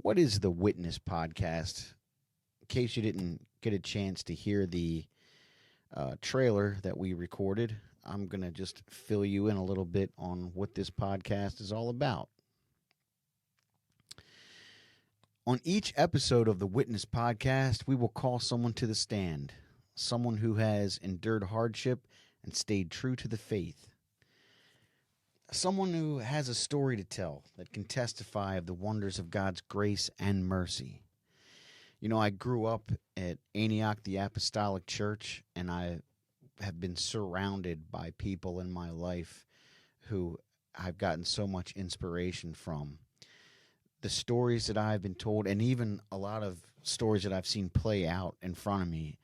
What is the Witness Podcast? In case you didn't get a chance to hear the trailer that we recorded, I'm going to just fill you in a little bit on what this podcast is all about. On each episode of the Witness Podcast, we will call someone to the stand, someone who has endured hardship and stayed true to the faith. Someone who has a story to tell that can testify of the wonders of God's grace and mercy. You know, I grew up at Antioch the Apostolic Church, and I have been surrounded by people in my life who I've gotten so much inspiration from. The stories that I've been told, and even a lot of stories that I've seen play out in front of me,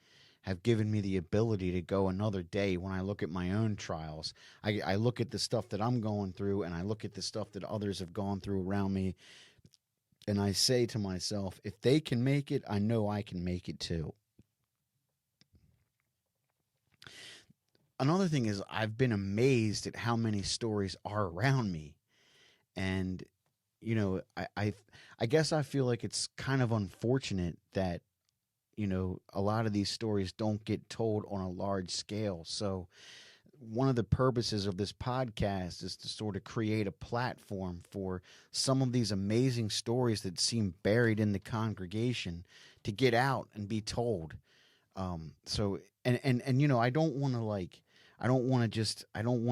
have given me the ability to go another day when I look at my own trials. I look at the stuff that I'm going through, and I look at the stuff that others have gone through around me, and I say to myself, if they can make it, I know I can make it too. Another thing is I've been amazed at how many stories are around me. And, you know, I guess I feel like it's kind of unfortunate that, you know, a lot of these stories don't get told on a large scale. So one of the purposes of this podcast is to sort of create a platform for some of these amazing stories that seem buried in the congregation to get out and be told. So you know, I don't want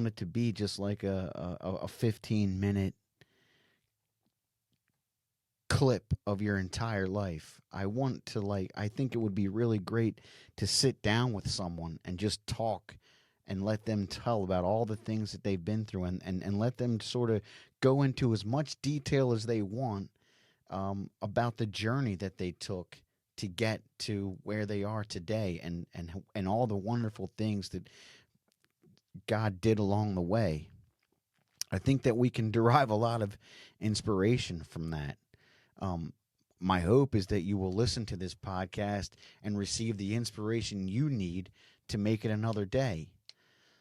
it to be just like a 15-minute clip of your entire life. I think it would be really great to sit down with someone and just talk and let them tell about all the things that they've been through, and let them sort of go into as much detail as they want about the journey that they took to get to where they are today, and all the wonderful things that God did along the way. I think that we can derive a lot of inspiration from that. My hope is that you will listen to this podcast and receive the inspiration you need to make it another day.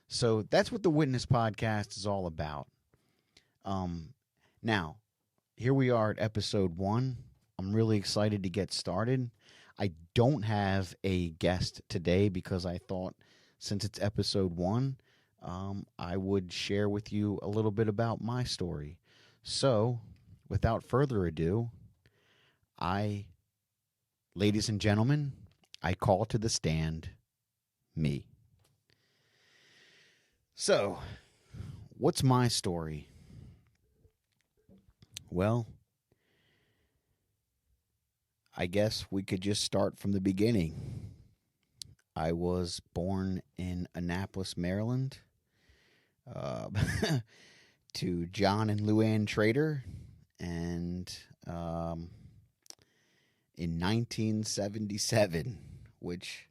So that's what the Witness Podcast is all about. Now, here we are at episode 1. I'm really excited to get started. I don't have a guest today because I thought since it's episode 1, I would share with you a little bit about my story. So, without further ado, ladies and gentlemen, I call to the stand me. So, what's my story? Well, I guess we could just start from the beginning. I was born in Annapolis, Maryland, to John and Luann Trader, and in 1977, which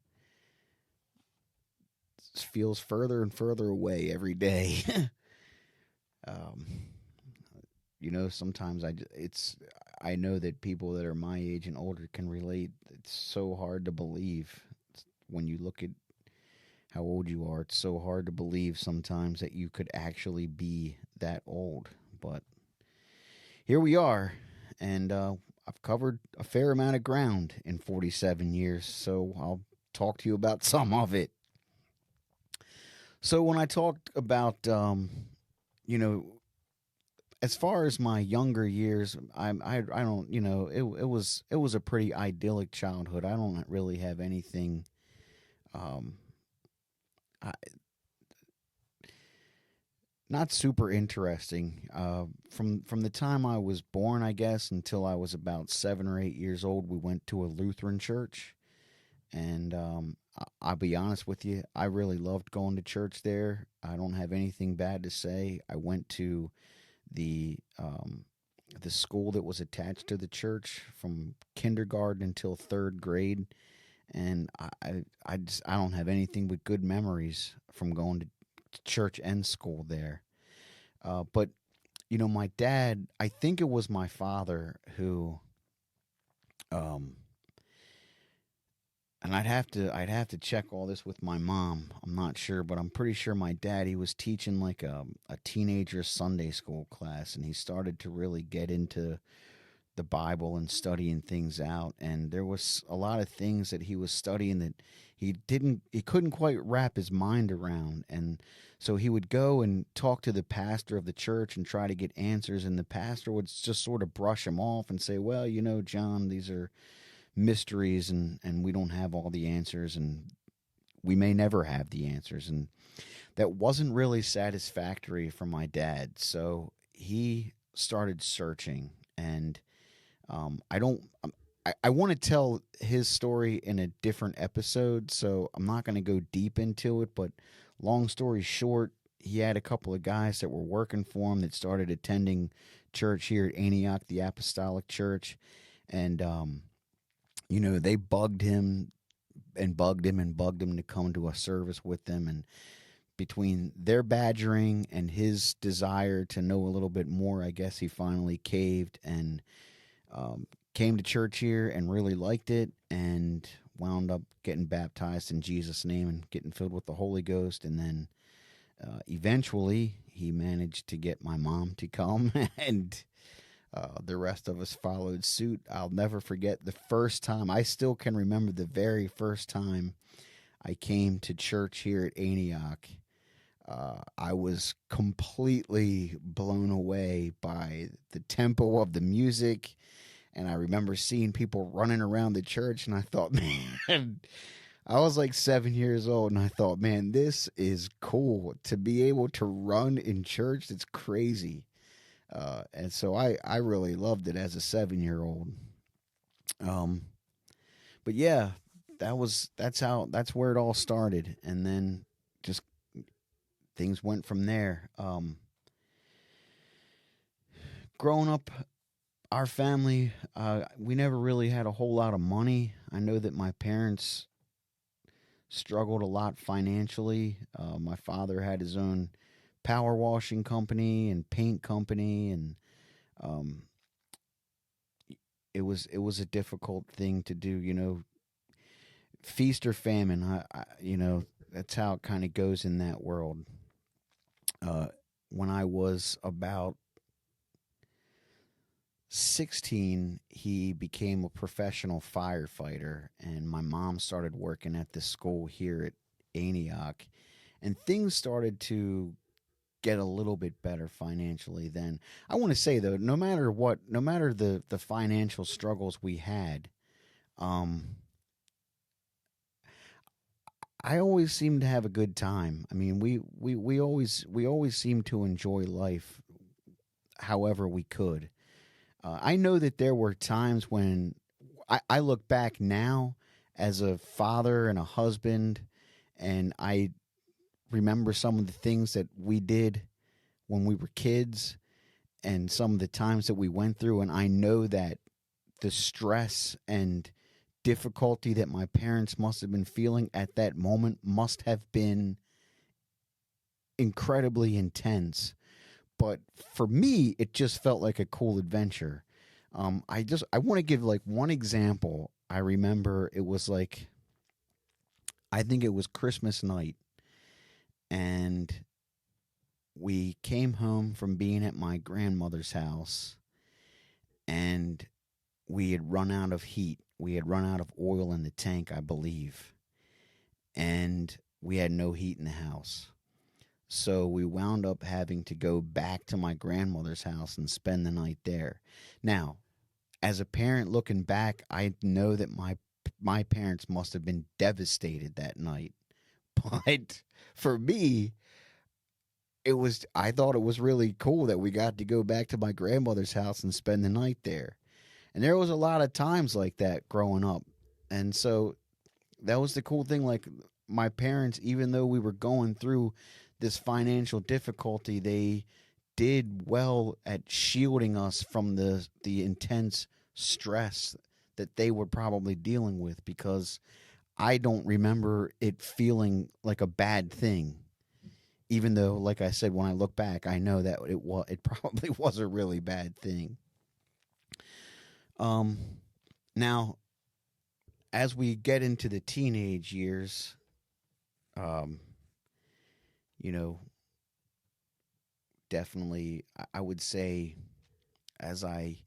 feels further and further away every day. You know, sometimes I know that people that are my age and older can relate. It's so hard to believe when you look at how old you are. It's so hard to believe sometimes that you could actually be that old. But here we are, and I've covered a fair amount of ground in 47 years, so I'll talk to you about some of it. So when I talked about, you know, as far as my younger years, I don't, you know, it was a pretty idyllic childhood. I don't really have anything, not super interesting. From the time I was born, I guess, until I was about 7 or 8 years old, we went to a Lutheran church, and I'll be honest with you, I really loved going to church there. I don't have anything bad to say. I went to the school that was attached to the church from kindergarten until 3rd grade, and I don't have anything but good memories from going to church and school there. But you know, my dad, I think it was my father who, and I'd have to check all this with my mom. I'm not sure, but I'm pretty sure my dad, he was teaching like a teenager Sunday school class, and he started to really get into the Bible and studying things out, and there was a lot of things that he was studying that he couldn't quite wrap his mind around. And so he would go and talk to the pastor of the church and try to get answers, and the pastor would just sort of brush him off and say, well, John, these are mysteries, and we don't have all the answers, and we may never have the answers. And that wasn't really satisfactory for my dad. So he started searching, and I don't. I want to tell his story in a different episode, so I'm not going to go deep into it. But long story short, he had a couple of guys that were working for him that started attending church here at Antioch, the Apostolic Church, and they bugged him and bugged him and bugged him to come to a service with them. And between their badgering and his desire to know a little bit more, I guess he finally caved and came to church here and really liked it, and wound up getting baptized in Jesus' name and getting filled with the Holy Ghost. And then eventually he managed to get my mom to come, and the rest of us followed suit. I'll never forget the first time. I still can remember the very first time I came to church here at Antioch. I was completely blown away by the tempo of the music, and I remember seeing people running around the church, and I thought, man, I was like 7 years old, and I thought, man, this is cool to be able to run in church. It's crazy. And so I really loved it as a 7-year-old. But yeah, that's where it all started. And then just things went from there. Growing up, our family, we never really had a whole lot of money. I know that my parents struggled a lot financially. My father had his own power washing company and paint company, and it was a difficult thing to do. Feast or famine. That's how it kind of goes in that world. When I was about 16, he became a professional firefighter, and my mom started working at the school here at Antioch, and things started to get a little bit better financially then. I want to say though, no matter the financial struggles we had, I always seemed to have a good time. I mean, we always seemed to enjoy life however we could. I know that there were times when I look back now as a father and a husband, and I remember some of the things that we did when we were kids and some of the times that we went through, and I know that the stress and difficulty that my parents must have been feeling at that moment must have been incredibly intense. But for me, it just felt like a cool adventure. I want to give like one example. I remember it was like, I think it was Christmas night, and we came home from being at my grandmother's house, and we had run out of heat. We had run out of oil in the tank, I believe, and we had no heat in the house. So we wound up having to go back to my grandmother's house and spend the night there. Now, as a parent looking back, I know that my parents must have been devastated that night. But for me, I thought it was really cool that we got to go back to my grandmother's house and spend the night there. And there was a lot of times like that growing up. And so that was the cool thing. Like, my parents, even though we were going through this financial difficulty, they did well at shielding us from the intense stress that they were probably dealing with, because I don't remember it feeling like a bad thing. Even though, like I said, when I look back, I know that it probably was a really bad thing. Now, as we get into the teenage years, definitely, I would say, as I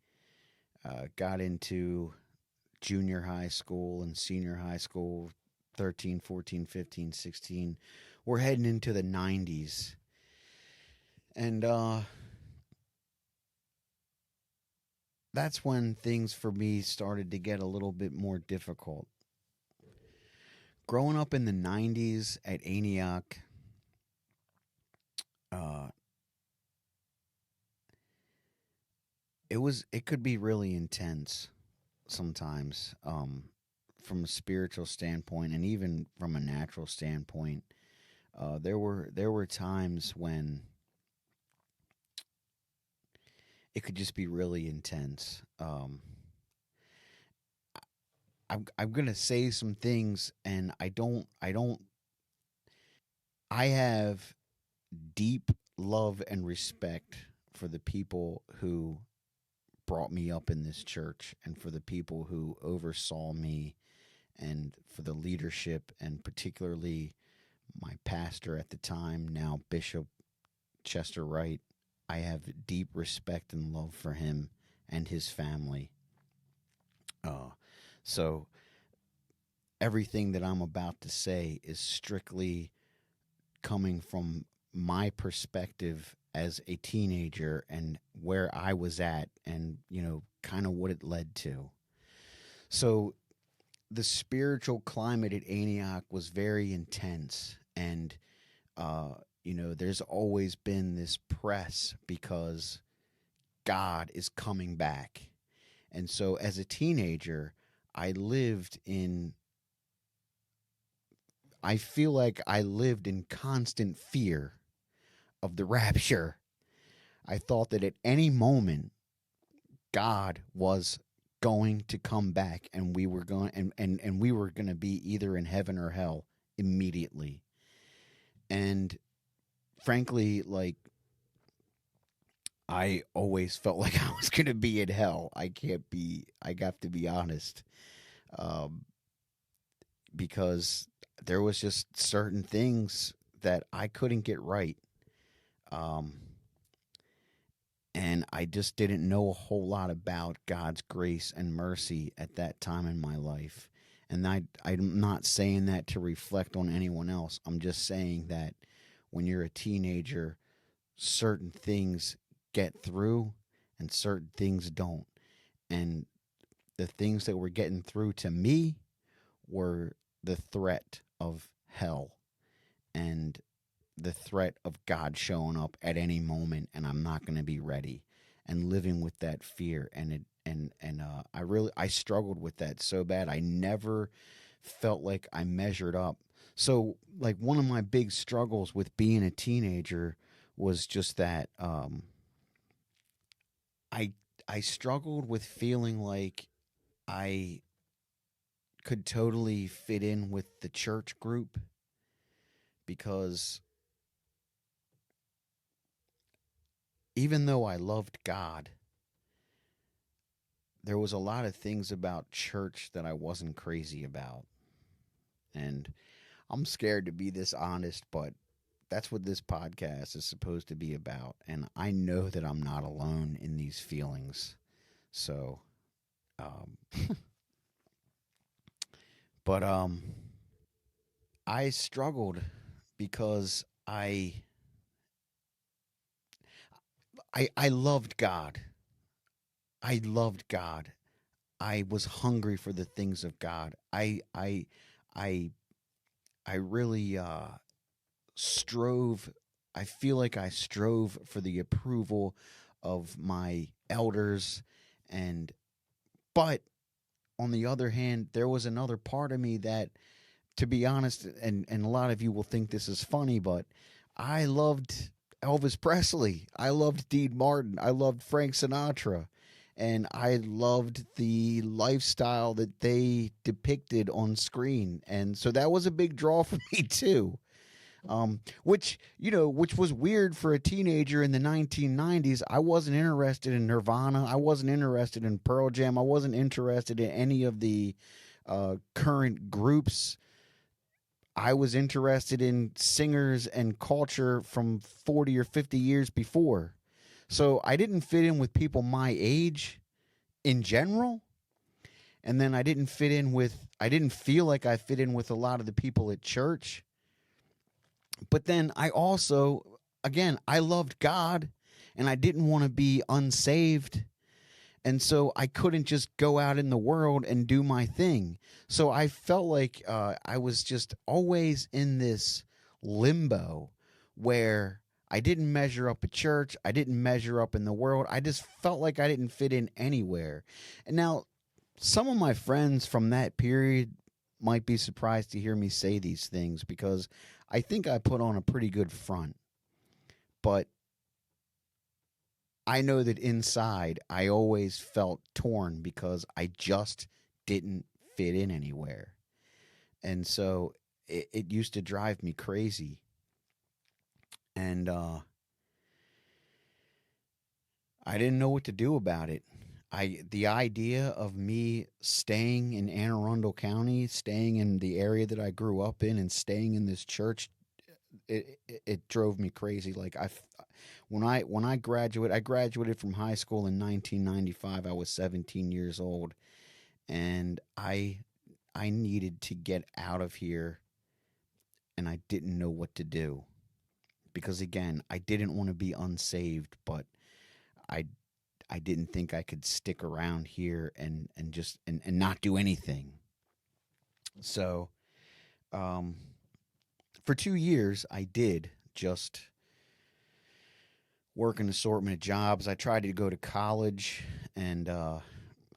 got into junior high school and senior high school, 13, 14, 15, 16. We're heading into the 90s. And that's when things for me started to get a little bit more difficult. Growing up in the 90s at Antioch, it could be really intense sometimes, from a spiritual standpoint and even from a natural standpoint. There were times when it could just be really intense. I'm gonna say some things, and I have deep love and respect for the people who brought me up in this church, and for the people who oversaw me, and for the leadership, and particularly my pastor at the time, now Bishop Chester Wright. I have deep respect and love for him and his family. So everything that I'm about to say is strictly coming from my perspective as a teenager and where I was at, and, kind of what it led to. So the spiritual climate at Antioch was very intense, and there's always been this press because God is coming back. And so as a teenager, I feel like I lived in constant fear of the rapture. I thought that at any moment God was going to come back, and we were going and we were going to be either in heaven or hell immediately. And frankly, like, I always felt like I was going to be in hell. I got to be honest. Because there was just certain things that I couldn't get right. And I just didn't know a whole lot about God's grace and mercy at that time in my life. And I'm not saying that to reflect on anyone else. I'm just saying that when you're a teenager, certain things get through and certain things don't. And the things that were getting through to me were the threat of hell and the threat of God showing up at any moment, and I'm not going to be ready, and living with that fear. And I struggled with that so bad. I never felt like I measured up. So, like, one of my big struggles with being a teenager was just that I struggled with feeling like I could totally fit in with the church group, because even though I loved God, there was a lot of things about church that I wasn't crazy about. And I'm scared to be this honest, but that's what this podcast is supposed to be about. And I know that I'm not alone in these feelings. So, but I struggled because I loved God. I loved God. I was hungry for the things of God. I really strove. I feel like I strove for the approval of my elders, but on the other hand, there was another part of me that, to be honest, and a lot of you will think this is funny, but I loved Elvis Presley. I loved Dean Martin. I loved Frank Sinatra. And I loved the lifestyle that they depicted on screen. And so that was a big draw for me too. Which was weird for a teenager in the 1990s. I wasn't interested in Nirvana. I wasn't interested in Pearl Jam. I wasn't interested in any of the current groups. I was interested in singers and culture from 40 or 50 years before. So I didn't fit in with people my age in general. And then I didn't feel like I fit in with a lot of the people at church. But then I also, again, I loved God and I didn't want to be unsaved. And so I couldn't just go out in the world and do my thing. So I felt like I was just always in this limbo where I didn't measure up at church. I didn't measure up in the world. I just felt like I didn't fit in anywhere. And now, some of my friends from that period might be surprised to hear me say these things because I think I put on a pretty good front. But I know that inside I always felt torn because I just didn't fit in anywhere. And so it used to drive me crazy. And I didn't know what to do about it. The idea of me staying in Anne Arundel County, staying in the area that I grew up in, and staying in this church, it drove me crazy. Like when I graduated from high school in 1995. I was 17 years old, and I needed to get out of here, and I didn't know what to do because again, I didn't want to be unsaved, but I I didn't think I could stick around here and just and not do anything. So um, for 2 years, I did just work an assortment of jobs. I tried to go to college, and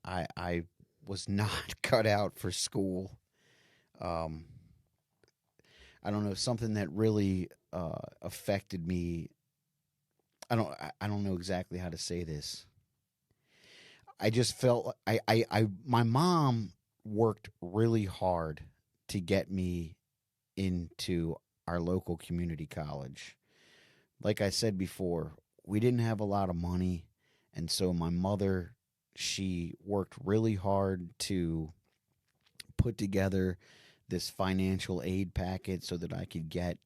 I was not cut out for school. Um, I don't know, something that really affected me. I don't know exactly how to say this. I just felt my mom worked really hard to get me into our local community college. Like I said before, we didn't have a lot of money, and so my mother, she worked really hard to put together this financial aid packet so that I could get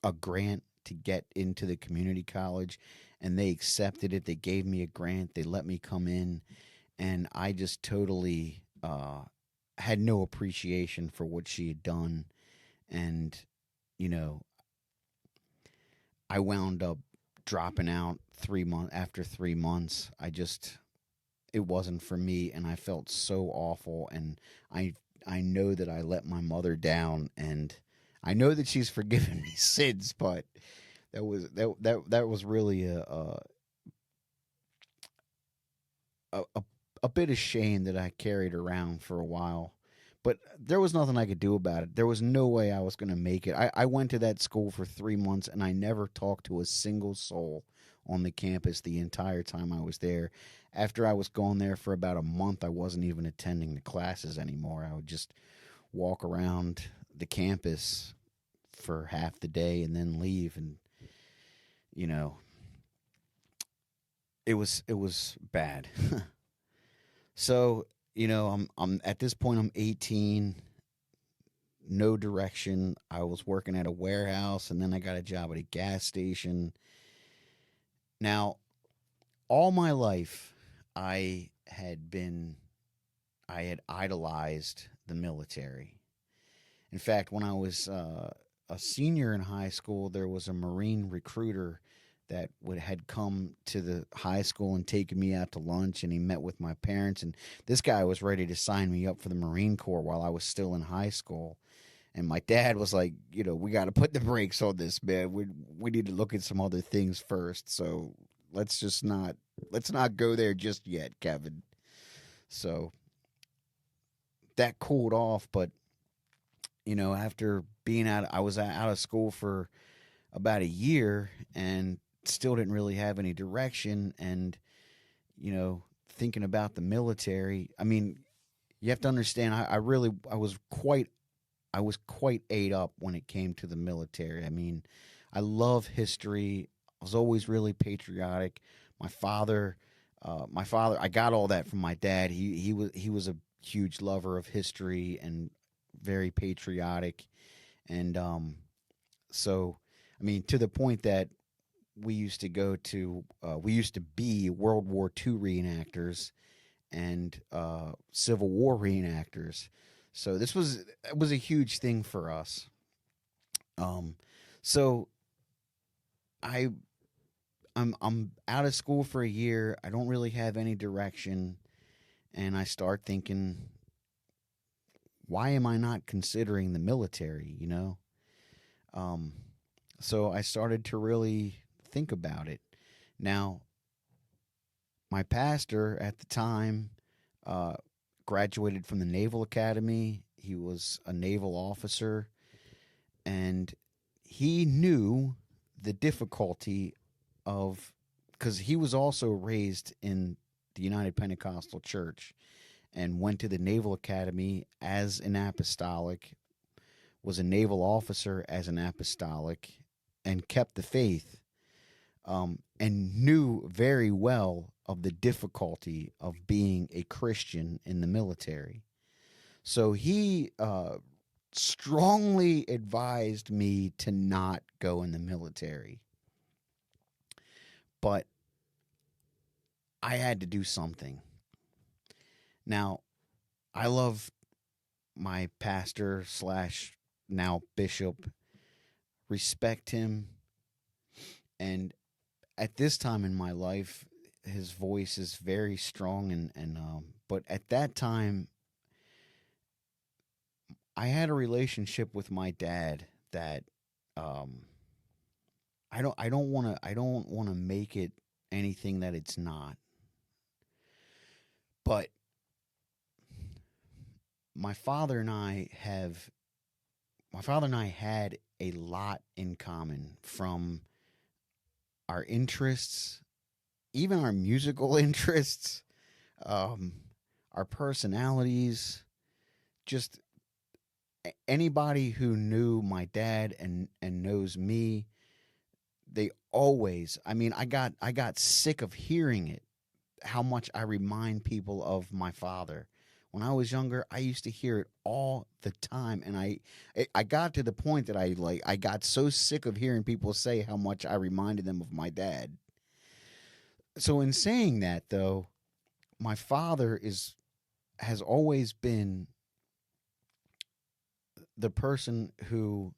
a grant to get into the community college, and they accepted it. They gave me a grant. They let me come in, and I just totally had no appreciation for what she had done. And you know, I wound up dropping out 3 months after 3 months. It wasn't for me, and I felt so awful. And I know that I let my mother down, and I know that she's forgiven me since, but that was really a bit of shame that I carried around for a while. But there was nothing I could do about it. There was no way I was going to make it. I went to that school for 3 months, and I never talked to a single soul on the campus the entire time I was there. After I was gone there for about a month, I wasn't even attending the classes anymore. I would just walk around the campus for half the day and then leave. And you know, it was bad. So I'm at this point, I'm 18, no direction. I was working at a warehouse, and then I got a job at a gas station. Now, all my life, I had idolized the military. In fact, when I was a senior in high school, there was a Marine recruiter that had come to the high school and taken me out to lunch, and he met with my parents, and this guy was ready to sign me up for the Marine Corps while I was still in high school. And my dad was like, we got to put the brakes on this, man. We need to look at some other things first. So let's not go there just yet, Kevin. So that cooled off, but after I was out of school for about a year and still didn't really have any direction. And thinking about the military, I mean, you have to understand, I was quite ate up when it came to the military. I mean, I love history. I was always really patriotic. My father, I got all that from my dad. He was a huge lover of history and very patriotic. And so, I mean, to the point that we used to go to, we used to be World War II reenactors and Civil War reenactors. So it was a huge thing for us. Um, so I I'm out of school for a year. I don't really have any direction, and I start thinking, why am I not considering the military? Um, so I started to really think about it. Now, my pastor at the time uh, graduated from the Naval Academy. He was a naval officer, and he knew the difficulty of, because he was also raised in the United Pentecostal Church and went to the Naval Academy as an apostolic, was a naval officer as an apostolic, and kept the faith, and knew very well of the difficulty of being a Christian in the military. So he strongly advised me to not go in the military. But I had to do something. Now, I love my pastor slash now bishop, respect him. And at this time in my life, his voice is very strong. But at that time, I had a relationship with my dad that um, I don't want to make it anything that it's not. But my father and I had a lot in common, from our interests, even our musical interests, um, our personalities. Just anybody who knew my dad and knows me, they always. I mean, I got sick of hearing it. How much I remind people of my father. When I was younger, I used to hear it all the time, and I got to the point that I got so sick of hearing people say how much I reminded them of my dad. So in saying that, though, my father has always been the person who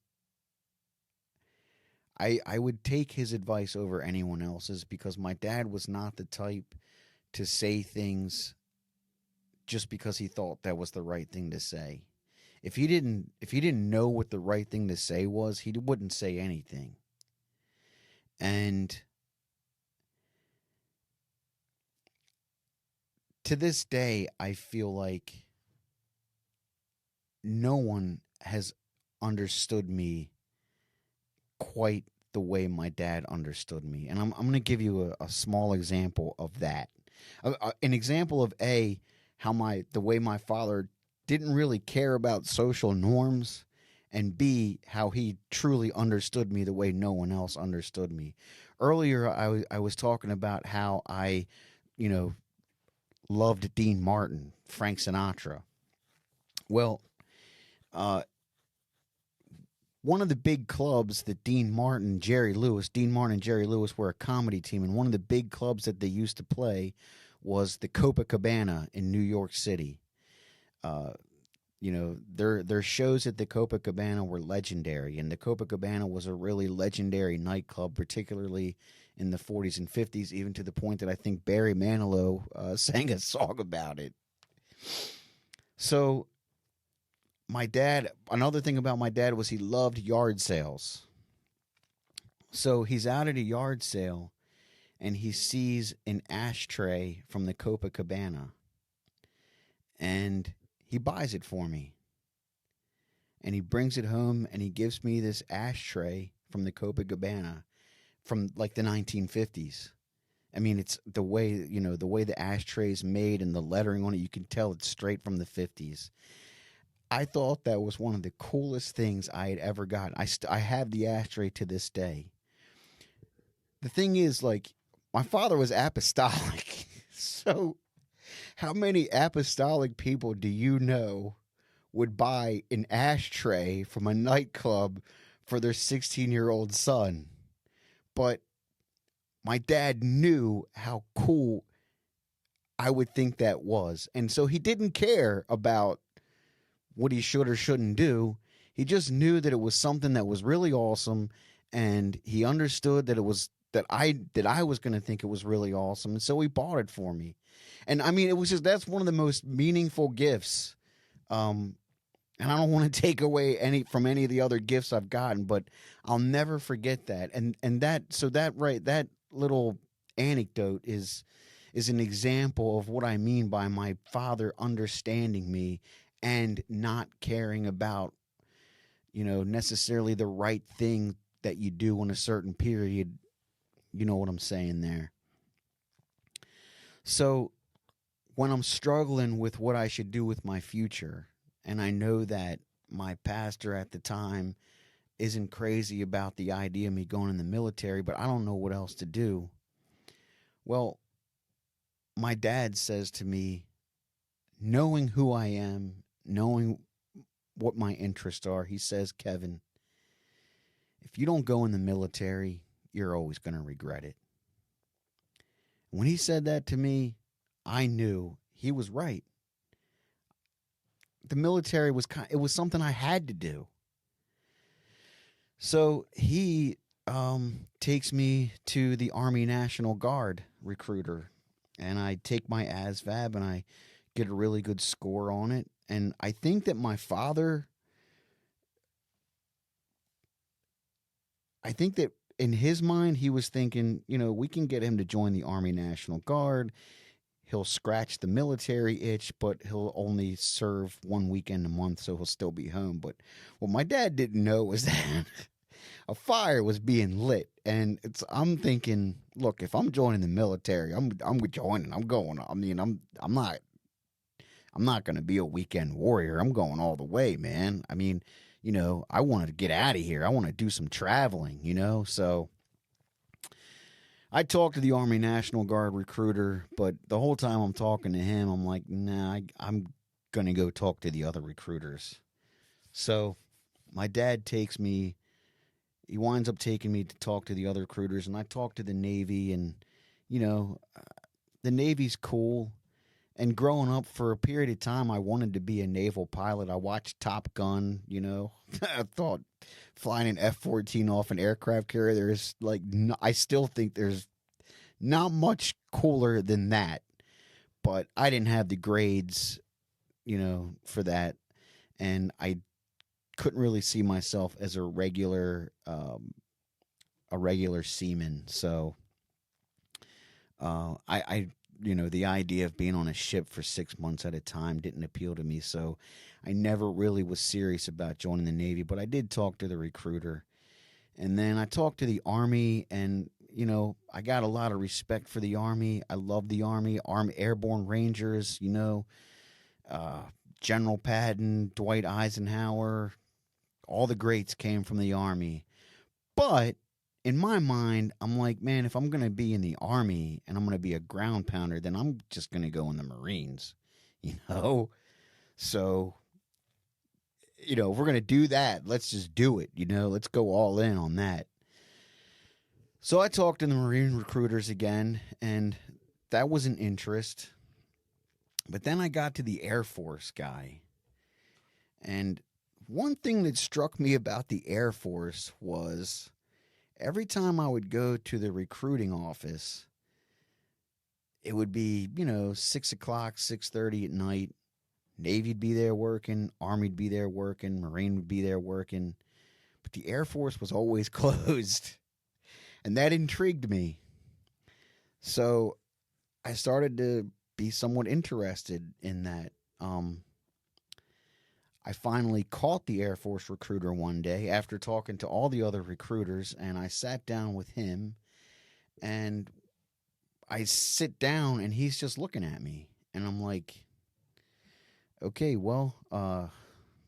I would take his advice over anyone else's, because my dad was not the type to say things just because he thought that was the right thing to say. If he didn't know what the right thing to say was, he wouldn't say anything. And to this day, I feel like no one has understood me quite the way my dad understood me. And I'm going to give you a small example of that. An example of the way my father didn't really care about social norms, and B, how he truly understood me the way no one else understood me. Earlier, I was talking about how I, you know, loved Dean Martin, Frank Sinatra. Well, uh, one of the big clubs that Dean Martin and Jerry Lewis were a comedy team, and one of the big clubs that they used to play was the Copacabana in New York City. Their shows at the Copacabana were legendary, and the Copacabana was a really legendary nightclub, particularly in the 40s and 50s, even to the point that I think Barry Manilow sang a song about it. So another thing about my dad was he loved yard sales. So he's out at a yard sale, and he sees an ashtray from the Copacabana, and he buys it for me. And he brings it home, and he gives me this ashtray from the Copacabana from like the 1950s. I mean, it's the way the ashtray is made and the lettering on it, you can tell it's straight from the 50s. I thought that was one of the coolest things I had ever gotten. I have the ashtray to this day. The thing is, like, my father was apostolic. So how many apostolic people do you know would buy an ashtray from a nightclub for their 16-year-old son? But my dad knew how cool I would think that was. And so he didn't care about what he should or shouldn't do. He just knew that it was something that was really awesome, and he understood that it was that I was going to think it was really awesome, and so he bought it for me. And I mean, it was just that's one of the most meaningful gifts. And I don't want to take away any from any of the other gifts I've gotten, but I'll never forget that. And that little anecdote is an example of what I mean by my father understanding me and not caring about, necessarily the right thing that you do in a certain period. You know what I'm saying there. So when I'm struggling with what I should do with my future, and I know that my pastor at the time isn't crazy about the idea of me going in the military, but I don't know what else to do. Well, my dad says to me, knowing who I am, knowing what my interests are, he says, Kevin, if you don't go in the military, you're always going to regret it. When he said that to me, I knew he was right. The military it was something I had to do. So he takes me to the Army National Guard recruiter, and I take my ASVAB and I get a really good score on it. And I think that my father, I think that in his mind, he was thinking, we can get him to join the Army National Guard. He'll scratch the military itch, but he'll only serve 1 weekend a month, so he'll still be home. But what my dad didn't know was that a fire was being lit, and I'm thinking, look, if I'm joining the military, I'm joining. I'm going. I mean, I'm not going to be a weekend warrior. I'm going all the way, man. I mean, I wanted to get out of here. I want to do some traveling, so I talked to the Army National Guard recruiter, but the whole time I'm talking to him, I'm like, nah, I'm going to go talk to the other recruiters. So my dad he winds up taking me to talk to the other recruiters, and I talked to the Navy, and, the Navy's cool. And growing up, for a period of time, I wanted to be a naval pilot. I watched Top Gun, I thought flying an F-14 off an aircraft carrier, there's I still think there's not much cooler than that. But I didn't have the grades, for that. And I couldn't really see myself as a regular seaman. So I the idea of being on a ship for 6 months at a time didn't appeal to me. So I never really was serious about joining the Navy, but I did talk to the recruiter. And then I talked to the Army, and, I got a lot of respect for the Army. I love the Army Airborne Rangers, General Patton, Dwight Eisenhower, all the greats came from the Army. But in my mind, I'm like, man, if I'm going to be in the Army and I'm going to be a ground pounder, then I'm just going to go in the Marines, So, if we're going to do that, let's just do it, let's go all in on that. So I talked to the Marine recruiters again, and that was an interest. But then I got to the Air Force guy. And one thing that struck me about the Air Force was every time I would go to the recruiting office, it would be, 6 o'clock, 6:30 at night. Navy'd be there working, Army'd be there working, Marine would be there working. But the Air Force was always closed. And that intrigued me. So I started to be somewhat interested in that. I finally caught the Air Force recruiter one day after talking to all the other recruiters, and I sat down with him, and I sit down, and he's just looking at me, and I'm like, okay, well,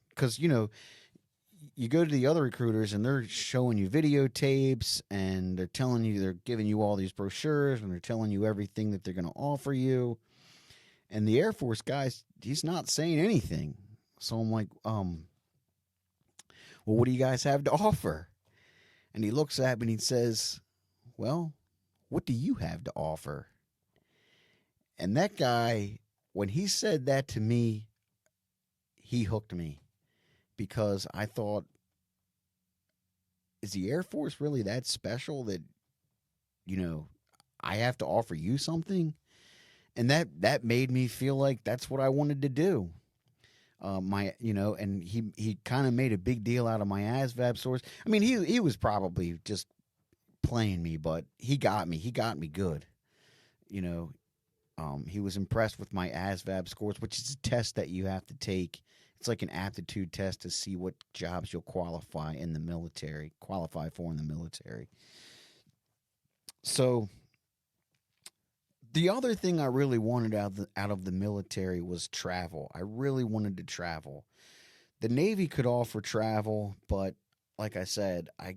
because, you go to the other recruiters, and they're showing you videotapes, and they're giving you all these brochures, and they're telling you everything that they're going to offer you, and the Air Force guys, he's not saying anything. So I'm like, well, what do you guys have to offer? And he looks at me and he says, well, What do you have to offer? And that guy, when he said that to me, he hooked me because I thought, is the Air Force really that special that, you know, I have to offer you something? And that made me feel like that's what I wanted to do. And he kind of made a big deal out of my ASVAB source. I mean, he was probably just playing me, but he got me. He got me good. You know, he was impressed with my ASVAB scores, which is a test that you have to take. It's like an aptitude test to see what jobs you'll qualify for in the military. So the other thing I really wanted out of the military was travel. I really wanted to travel. The Navy could offer travel, but like I said, I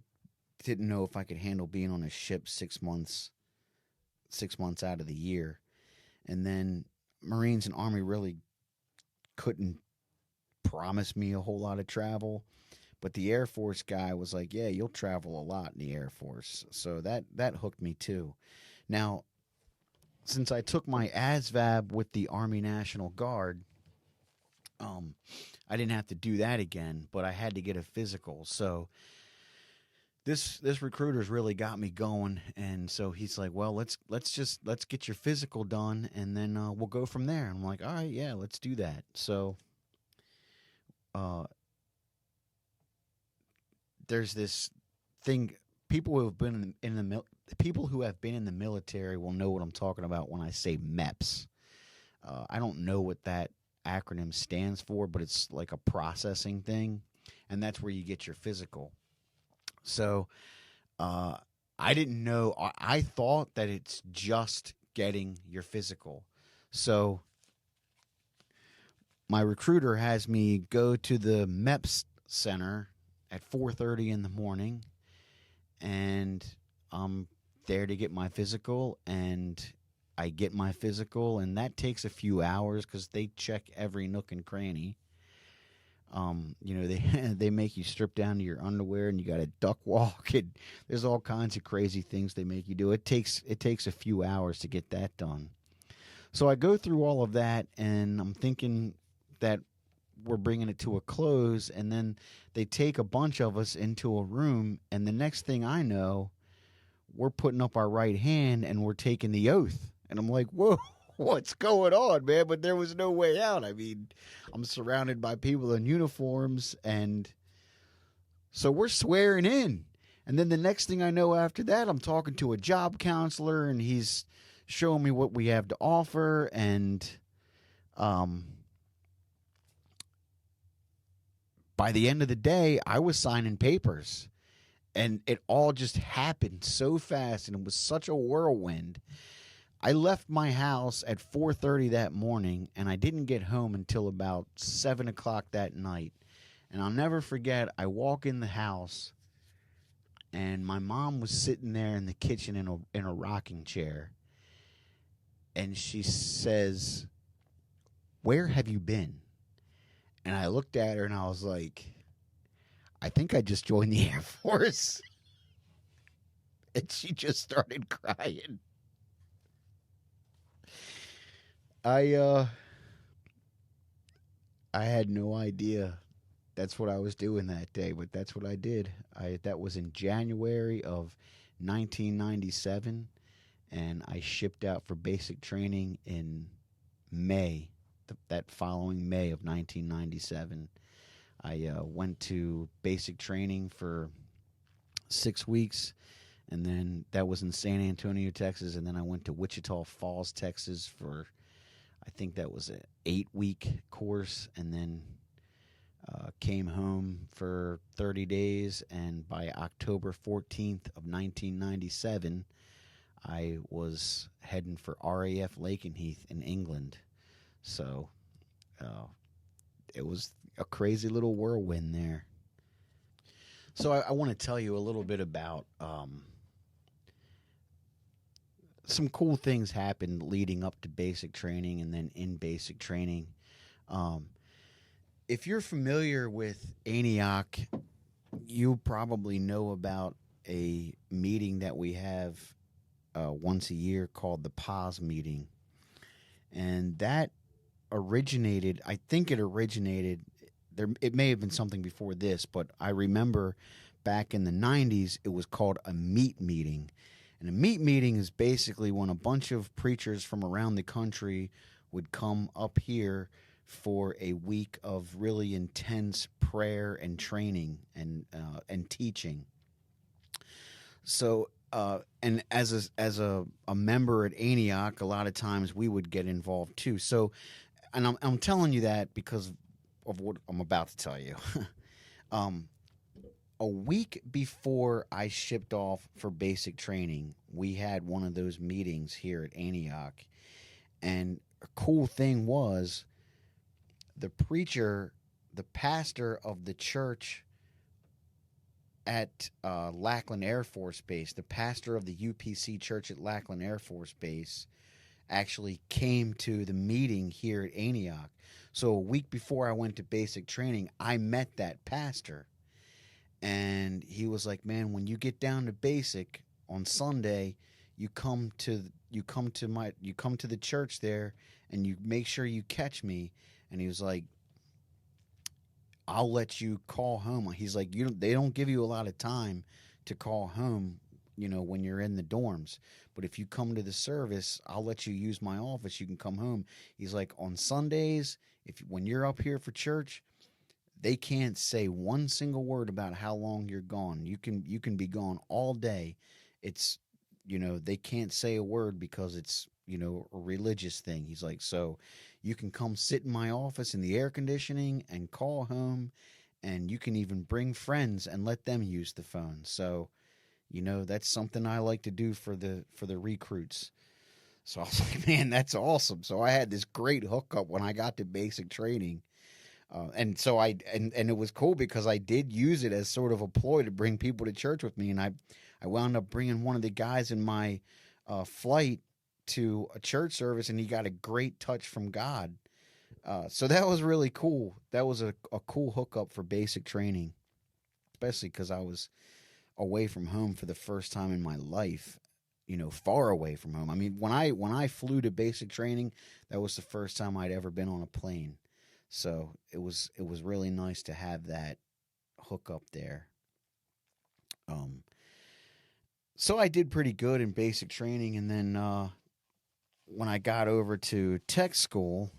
didn't know if I could handle being on a ship 6 months out of the year. And then Marines and Army really couldn't promise me a whole lot of travel. But the Air Force guy was like, yeah, you'll travel a lot in the Air Force. So that hooked me too. Now, since I took my ASVAB with the Army National Guard, I didn't have to do that again, but I had to get a physical. So this recruiter's really got me going, and so he's like, well, let's get your physical done, and then we'll go from there. And I'm like, all right, yeah, let's do that. So there's this thing. People who have been people who have been in the military will know what I'm talking about when I say MEPS. I don't know what that acronym stands for, but it's like a processing thing, and that's where you get your physical. So I didn't know. I thought that it's just getting your physical. So my recruiter has me go to the MEPS center at 4:30 in the morning, and I'm there to get my physical, and I get my physical, and that takes a few hours because they check every nook and cranny. They make you strip down to your underwear, and you got to duck walk, and there's all kinds of crazy things they make you do. It takes a few hours to get that done. So I go through all of that, and I'm thinking that we're bringing it to a close, and then they take a bunch of us into a room, and the next thing I know, we're putting up our right hand and we're taking the oath. And I'm like, whoa, what's going on, man? But there was no way out. I mean, I'm surrounded by people in uniforms, and so we're swearing in. And then the next thing I know after that, I'm talking to a job counselor, and he's showing me what we have to offer, and by the end of the day, I was signing papers. And it all just happened so fast, and it was such a whirlwind. I left my house at 4:30 that morning, and I didn't get home until about 7 o'clock that night. And I'll never forget, I walk in the house, and my mom was sitting there in the kitchen in a rocking chair. And she says, "Where have you been?" And I looked at her, and I was like, I think I just joined the Air Force. And she just started crying. I had no idea that's what I was doing that day, but that's what I did. That was in January of 1997, and I shipped out for basic training in May, that following May of 1997. I went to basic training for 6 weeks, and then that was in San Antonio, Texas, and then I went to Wichita Falls, Texas for, I think that was an 8-week course, and then came home for 30 days, and by October 14th of 1997, I was heading for RAF Lakenheath in England. So it was a crazy little whirlwind there. So I want to tell you a little bit about some cool things happened leading up to basic training and then in basic training. If you're familiar with ANIOC, you probably know about a meeting that we have once a year called the PAS meeting. And that originated, I think it originated there. It may have been something before this, but I remember back in the 90s it was called a meet meeting. And a meet meeting is basically when a bunch of preachers from around the country would come up here for a week of really intense prayer and training and teaching. So and as a member at Antioch, a lot of times we would get involved too. So, and I'm telling you that because of what I'm about to tell you. um, a week before I shipped off for basic training, we had one of those meetings here at Antioch, and a cool thing was the preacher, the pastor of the church at Lackland Air Force Base, the pastor of the UPC church at Lackland Air Force Base, actually came to the meeting here at Antioch. So a week before I went to basic training, I met that pastor. And he was like, "Man, when you get down to basic on Sunday, you come to the church there and you make sure you catch me." And he was like, "I'll let you call home." He's like, they don't give you a lot of time to call home, when you're in the dorms. But if you come to the service, I'll let you use my office. You can come home. He's like, on Sundays, when you're up here for church, they can't say one single word about how long you're gone. You can be gone all day. It's they can't say a word because it's a religious thing. He's like, so you can come sit in my office in the air conditioning and call home, and you can even bring friends and let them use the phone. So that's something I like to do for the recruits. So I was like, man, that's awesome. So I had this great hookup when I got to basic training. And so and it was cool because I did use it as sort of a ploy to bring people to church with me. And I wound up bringing one of the guys in my flight to a church service, and he got a great touch from God. So that was really cool. That was a cool hookup for basic training, especially because I was away from home for the first time in my life. Far away from home. I mean, when I flew to basic training, that was the first time I'd ever been on a plane. So it was really nice to have that hookup there. So I did pretty good in basic training, and then when I got over to tech school,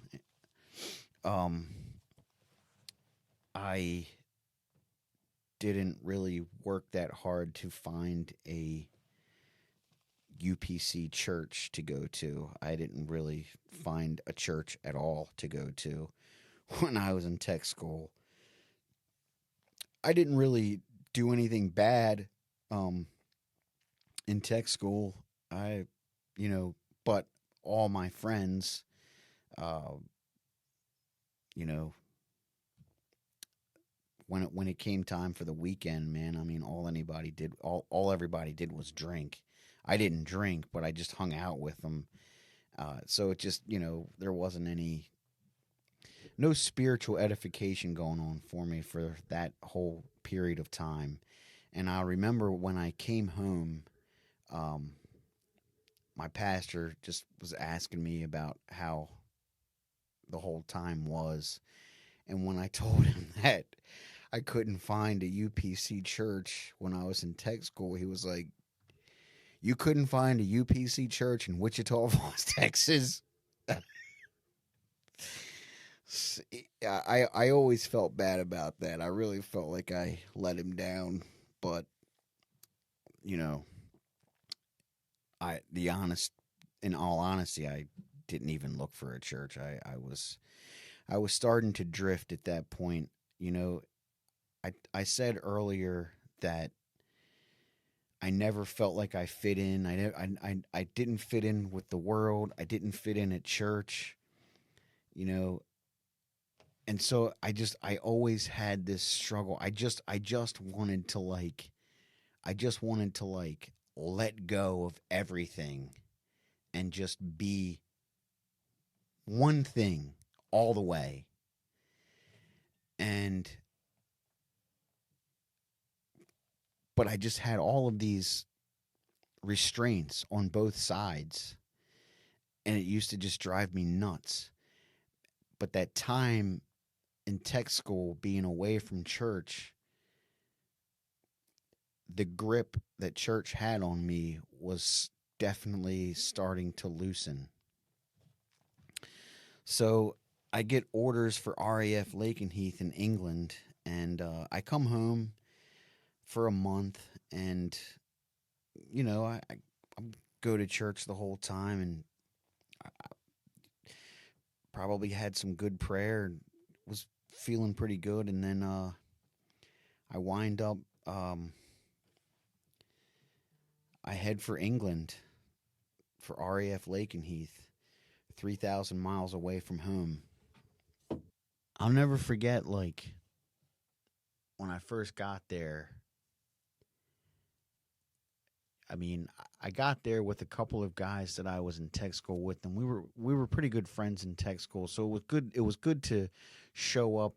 I didn't really work that hard to find a UPC church to go to. I didn't really find a church at all to go to when I was in tech school. I didn't really do anything bad in tech school. But all my friends, uh, you know, when it came time for the weekend, man, I mean, all everybody did was drink. I didn't drink, but I just hung out with them. So it just, there wasn't no spiritual edification going on for me for that whole period of time. And I remember when I came home, my pastor just was asking me about how the whole time was. And when I told him that I couldn't find a UPC church when I was in tech school, he was like, "You couldn't find a UPC church in Wichita Falls, Texas?" I always felt bad about that. I really felt like I let him down, but you know, in all honesty, I didn't even look for a church. I was starting to drift at that point. I said earlier that I never felt like I fit in. I didn't fit in with the world. I didn't fit in at church. And so I always had this struggle. I just wanted to let go of everything and just be one thing all the way. But I just had all of these restraints on both sides, and it used to just drive me nuts. But that time in tech school, being away from church, the grip that church had on me was definitely starting to loosen. So I get orders for RAF Lakenheath in England, and I come home for a month, and I go to church the whole time, and I probably had some good prayer, and was feeling pretty good, and then I wind up. I head for England for RAF Lakenheath, 3,000 miles away from home. I'll never forget, like, when I first got there. I mean, I got there with a couple of guys that I was in tech school with, and we were pretty good friends in tech school. So it was good to show up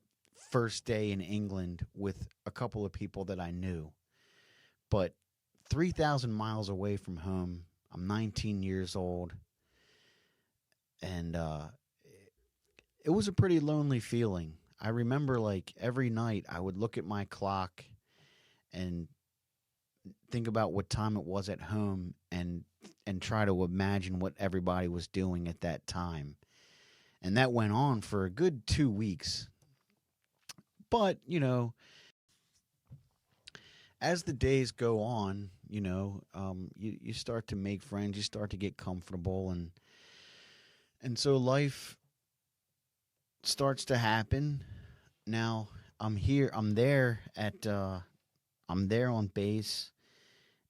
first day in England with a couple of people that I knew. But 3,000 miles away from home, I'm 19 years old, and it was a pretty lonely feeling. I remember, like, every night I would look at my clock and think about what time it was at home, and try to imagine what everybody was doing at that time. And that went on for a good 2 weeks. But, as the days go on, you start to make friends, you start to get comfortable, and so life starts to happen. Now I'm there on base,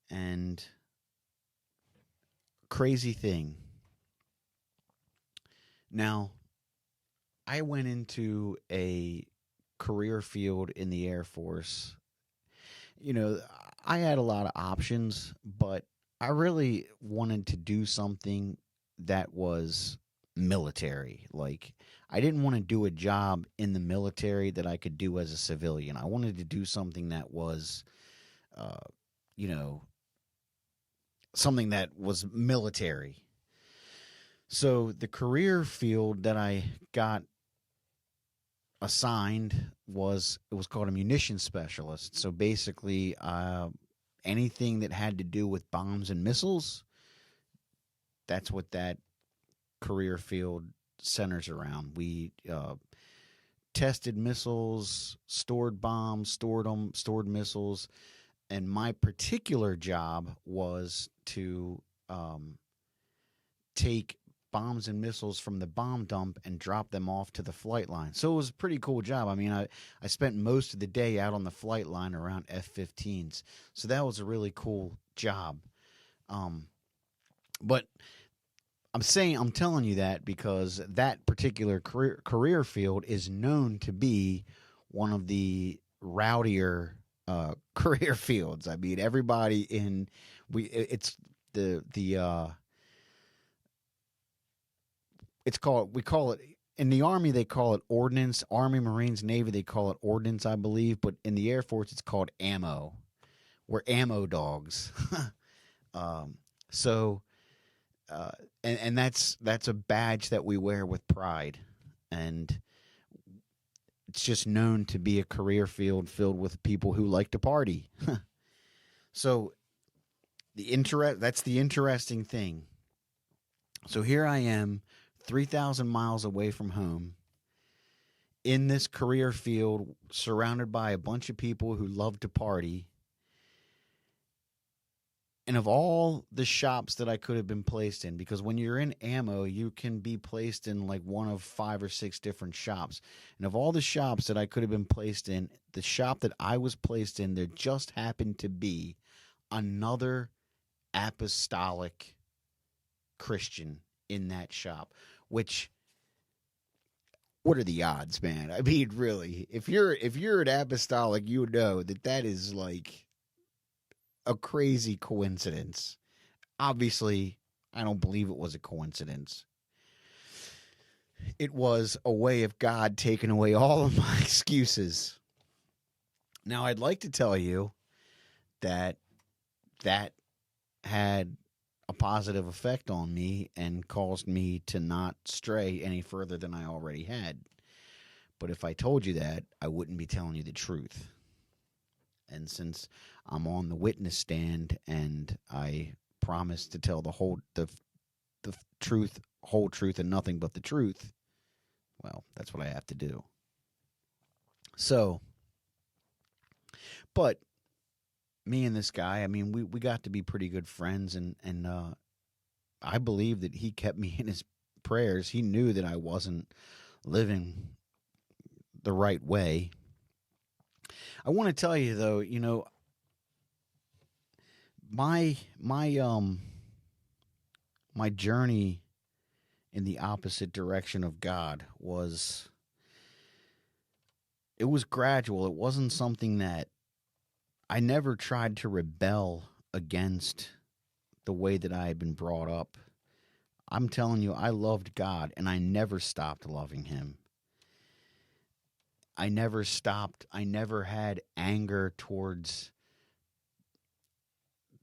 and crazy thing. Now, I went into a career field in the Air Force. I had a lot of options, but I really wanted to do something that was military. Like, I didn't want to do a job in the military that I could do as a civilian. I wanted to do something that was, something that was military. So the career field that I got assigned was called a munitions specialist. So basically, anything that had to do with bombs and missiles, that's what that career field centers around. We tested missiles, stored bombs, stored missiles, and my particular job was to take bombs and missiles from the bomb dump and drop them off to the flight line. So it was a pretty cool job. I mean, I spent most of the day out on the flight line around F-15s. So that was a really cool job. But I'm telling you that because that particular career field is known to be one of the rowdier career fields. I mean, everybody we call it in the Army, they call it ordnance. Army, Marines, Navy, they call it ordnance, I believe. But in the Air Force, it's called ammo. We're ammo dogs. And that's a badge that we wear with pride. And it's just known to be a career field filled with people who like to party. So that's the interesting thing. So here I am, 3,000 miles away from home, in this career field, surrounded by a bunch of people who love to party. And of all the shops that I could have been placed in, because when you're in ammo, you can be placed in like one of 5 or 6 different shops. And of all the shops that I could have been placed in, the shop that I was placed in, there just happened to be another apostolic Christian in that shop. Which, what are the odds, man? I mean, really, if you're an apostolic, you know that is like a crazy coincidence. Obviously, I don't believe it was a coincidence. It was a way of God taking away all of my excuses. Now, I'd like to tell you that had a positive effect on me and caused me to not stray any further than I already had. But if I told you that, I wouldn't be telling you the truth. And since I'm on the witness stand and I promise to tell the truth, whole truth, and nothing but the truth, well, that's what I have to do. So, but me and this guy, I mean, we got to be pretty good friends, and I believe that he kept me in his prayers. He knew that I wasn't living the right way. I want to tell you though, you know, my journey in the opposite direction of God was gradual. It wasn't something that I never tried to rebel against the way that I had been brought up. I'm telling you, I loved God and I never stopped loving him. I never stopped. I never had anger towards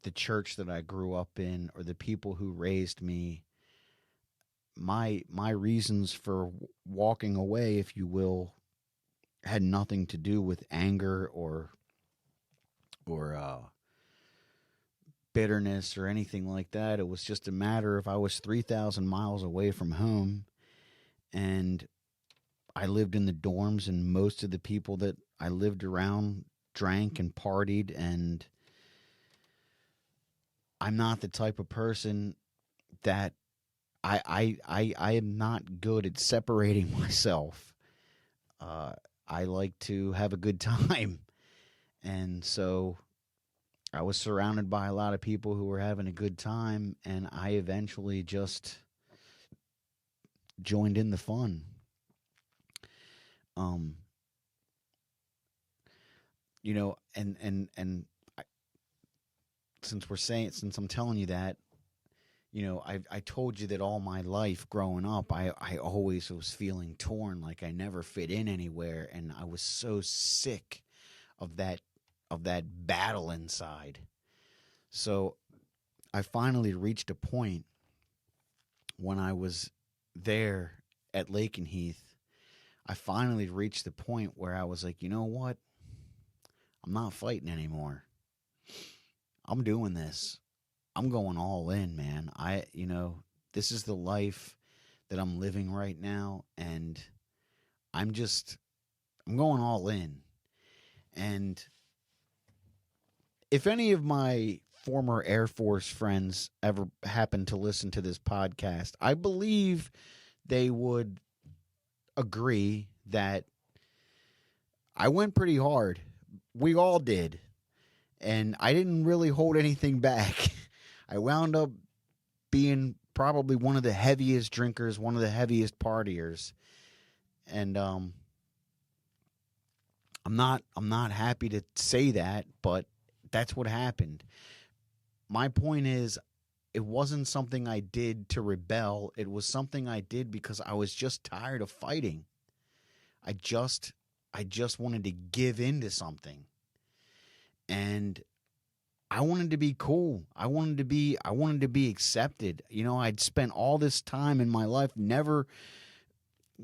the church that I grew up in or the people who raised me. My reasons for walking away, if you will, had nothing to do with anger or bitterness or anything like that. It was just a matter of I was 3,000 miles away from home, and I lived in the dorms, and most of the people that I lived around drank and partied, and I'm not the type of person that I am not good at separating myself. I like to have a good time, and so I was surrounded by a lot of people who were having a good time, and I eventually just joined in the fun. You know, and I, since I'm telling you that, you know, I told you that all my life growing up, I always was feeling torn, like I never fit in anywhere, and I was so sick of that battle inside. So I finally reached a point when I was there at Lakenheath. I finally reached the point where I was like, you know what? I'm not fighting anymore. I'm doing this. I'm going all in, man. This is the life that I'm living right now, and I'm going all in. And if any of my former Air Force friends ever happen to listen to this podcast, I believe they would agree that I went pretty hard. We all did. And I didn't really hold anything back. I wound up being probably one of the heaviest drinkers, one of the heaviest partiers. And I'm not happy to say that, but that's what happened. My point is, it wasn't something I did to rebel. It was something I did because I was just tired of fighting. I just wanted to give in to something. And I wanted to be cool. I wanted to be accepted. You know, I'd spent all this time in my life never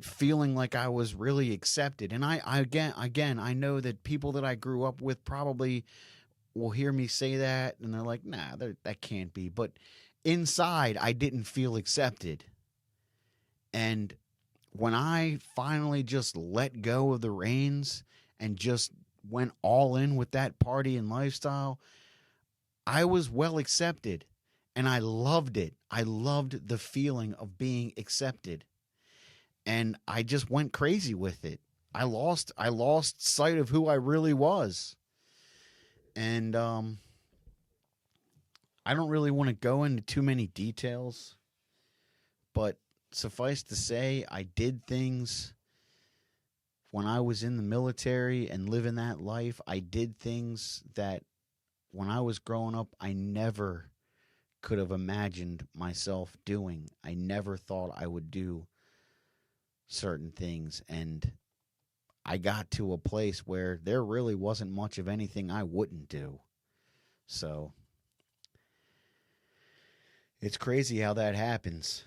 feeling like I was really accepted. And I I know that people that I grew up with probably will hear me say that and they're like, nah, that can't be. But inside, I didn't feel accepted. And when I finally just let go of the reins and just went all in with that party and lifestyle, I was well accepted, and I loved it. I loved the feeling of being accepted, and I just went crazy with it. I lost sight of who I really was, and I don't really want to go into too many details, but suffice to say, I did things when I was in the military and living that life. I did things that when I was growing up, I never could have imagined myself doing. I never thought I would do certain things. And I got to a place where there really wasn't much of anything I wouldn't do. So It's crazy how that happens.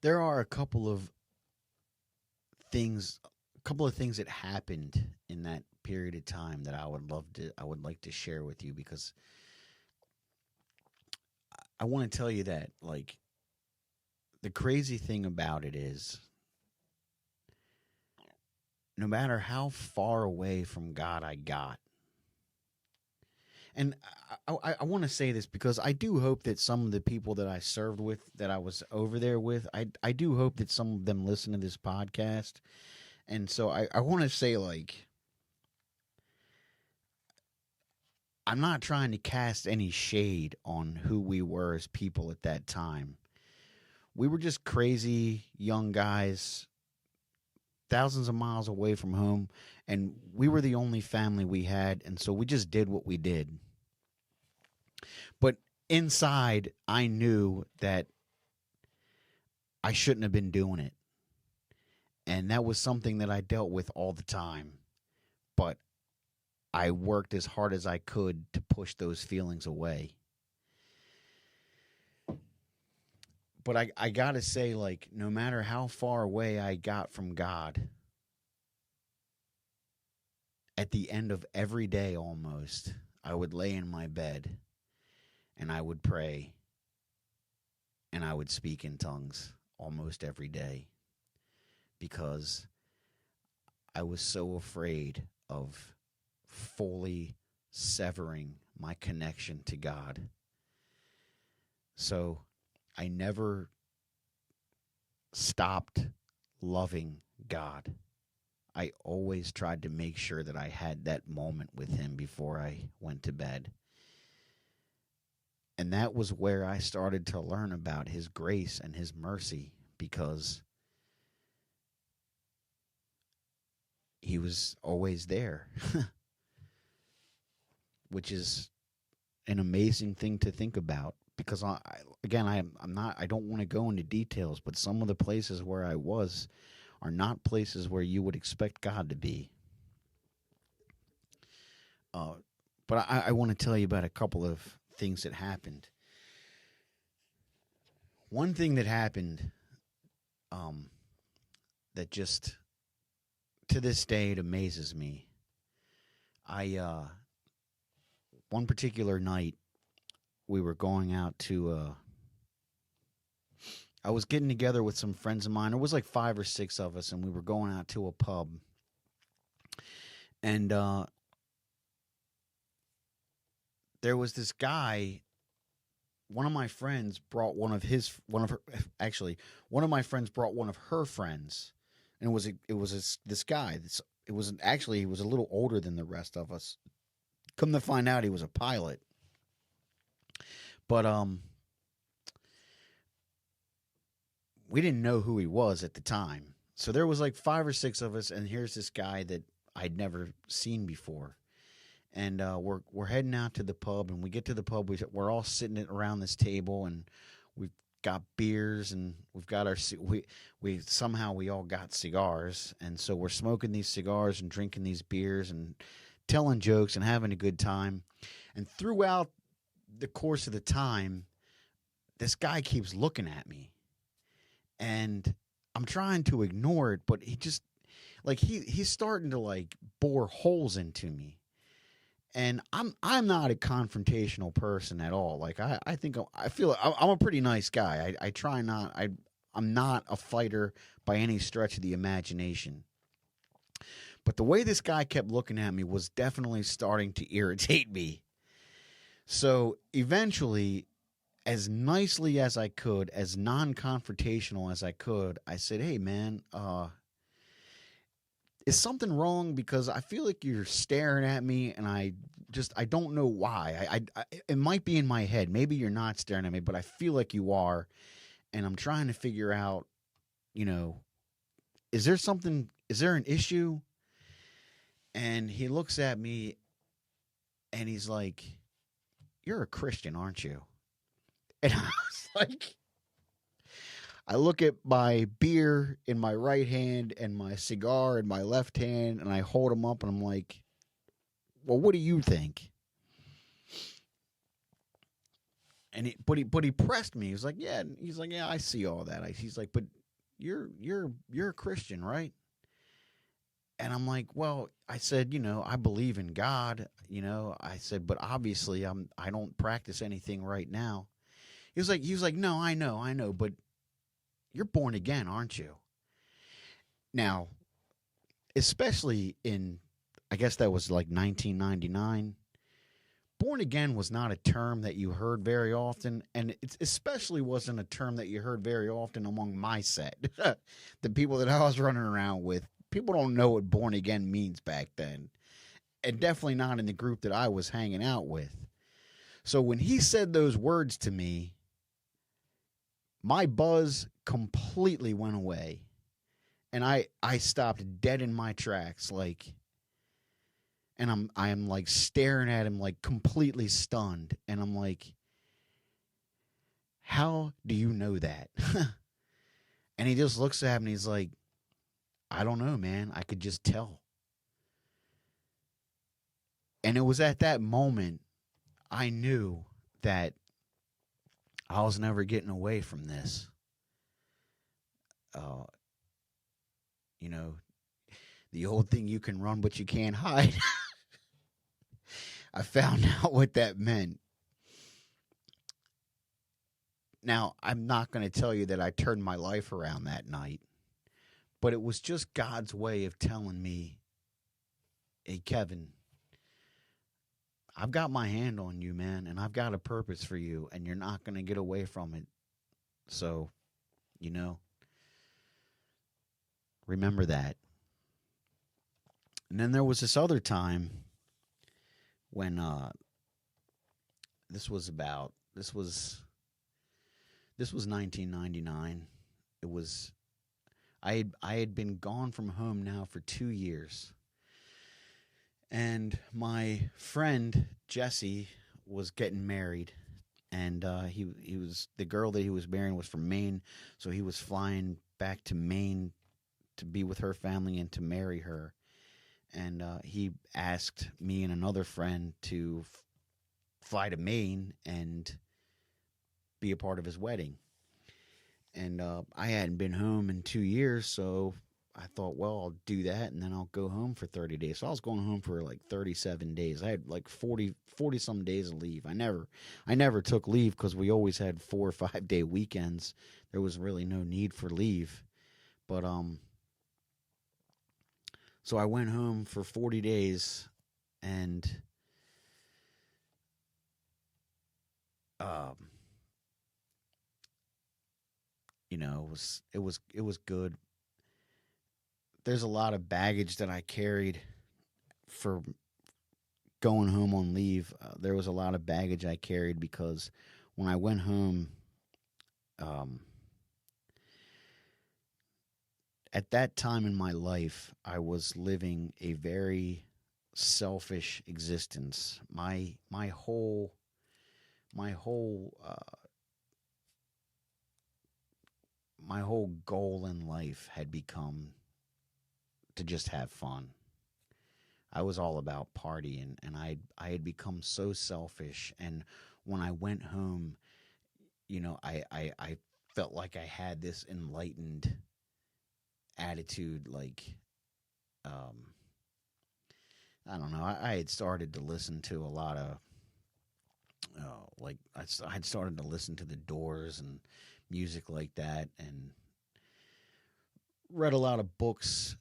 There are a couple of things that happened in that period of time that I would like to share with you, because I want to tell you that, like, the crazy thing about it is, no matter how far away from God I got, and I want to say this because I do hope that some of the people that I served with, that I was over there with, I do hope that some of them listen to this podcast. And so I want to say, like, I'm not trying to cast any shade on who we were as people at that time. We were just crazy young guys, thousands of miles away from home, and we were the only family we had, and so we just did what we did. But inside, I knew that I shouldn't have been doing it. And that was something that I dealt with all the time. But I worked as hard as I could to push those feelings away. But I got to say, like, no matter how far away I got from God, at the end of every day almost, I would lay in my bed and I would pray and I would speak in tongues almost every day, because I was so afraid of fully severing my connection to God. So I never stopped loving God. I always tried to make sure that I had that moment with him before I went to bed. And that was where I started to learn about his grace and his mercy, because he was always there, which is an amazing thing to think about. Because I don't want to go into details, but some of the places where I was are not places where you would expect God to be. But I want to tell you about a couple of things that happened. One thing that happened, that just, to this day, it amazes me. One particular night, we were going out to, I was getting together with some friends of mine. There was like 5 or 6 of us, and we were going out to a pub. And there was this guy. One of my friends brought one of my friends brought one of her friends, and it was this guy. He was a little older than the rest of us. Come to find out, he was a pilot. But we didn't know who he was at the time. So there was like 5 or 6 of us, and here's this guy that I'd never seen before. And we're heading out to the pub, and we get to the pub. We're all sitting around this table, and we've got beers, and we've got we all got cigars, and so we're smoking these cigars and drinking these beers and telling jokes and having a good time. And throughout the course of the time, this guy keeps looking at me, and I'm trying to ignore it, but he just, like, he's starting to, like, bore holes into me. And I'm not a confrontational person at all. Like, I feel I'm a pretty nice guy. I'm not a fighter by any stretch of the imagination. But the way this guy kept looking at me was definitely starting to irritate me. So eventually, as nicely as I could, as non-confrontational as I could, I said, "Hey, man, is something wrong? Because I feel like you're staring at me, and I don't know why. It might be in my head. Maybe you're not staring at me, but I feel like you are, and I'm trying to figure out, is there an issue?" And he looks at me, and he's like, "You're a Christian, aren't you?" And I was like, I look at my beer in my right hand and my cigar in my left hand, and I hold them up, and I'm like, "Well, what do you think?" And but he pressed me. He was like, yeah. He's like, yeah, I see all that. He's like, but you're a Christian, right? And I'm like, well, I said, I believe in God. I said, but obviously I don't practice anything right now. He was like, no, I know, but you're born again, aren't you? Now, especially in, I guess that was like 1999. Born again was not a term that you heard very often, and it especially wasn't a term that you heard very often among my set. The people that I was running around with, people don't know what born again means back then, and definitely not in the group that I was hanging out with. So when he said those words to me, my buzz completely went away, and I stopped dead in my tracks, like. And I'm like staring at him like completely stunned. And I'm like, how do you know that? And he just looks at me and he's like, I don't know, man. I could just tell. And it was at that moment I knew that I was never getting away from this. You know, the old thing, you can run, but you can't hide. I found out what that meant. Now, I'm not going to tell you that I turned my life around that night, but it was just God's way of telling me, hey, Kevin, I've got my hand on you, man, and I've got a purpose for you, and you're not going to get away from it. So, remember that. And then there was this other time when this was 1999. It was I had been gone from home now for 2 years. And my friend Jesse was getting married, and he was, the girl that he was marrying was from Maine, so he was flying back to Maine to be with her family and to marry her. And he asked me and another friend to fly to Maine and be a part of his wedding. And I hadn't been home in 2 years, so I thought, well, I'll do that, and then I'll go home for 30 days. So I was going home for like 37 days. I had like 40 some days of leave. I never took leave because we always had 4 or 5 day weekends. There was really no need for leave. But so I went home for 40 days, and it was good. There's a lot of baggage that I carried for going home on leave. There was a lot of baggage I carried because when I went home, at that time in my life, I was living a very selfish existence. My whole goal in life had become to just have fun. I was all about partying, and I had become so selfish. And when I went home, I felt like I had this enlightened attitude, like, I don't know. I had started to listen to a lot of, I had started to listen to the Doors and music like that, and read a lot of books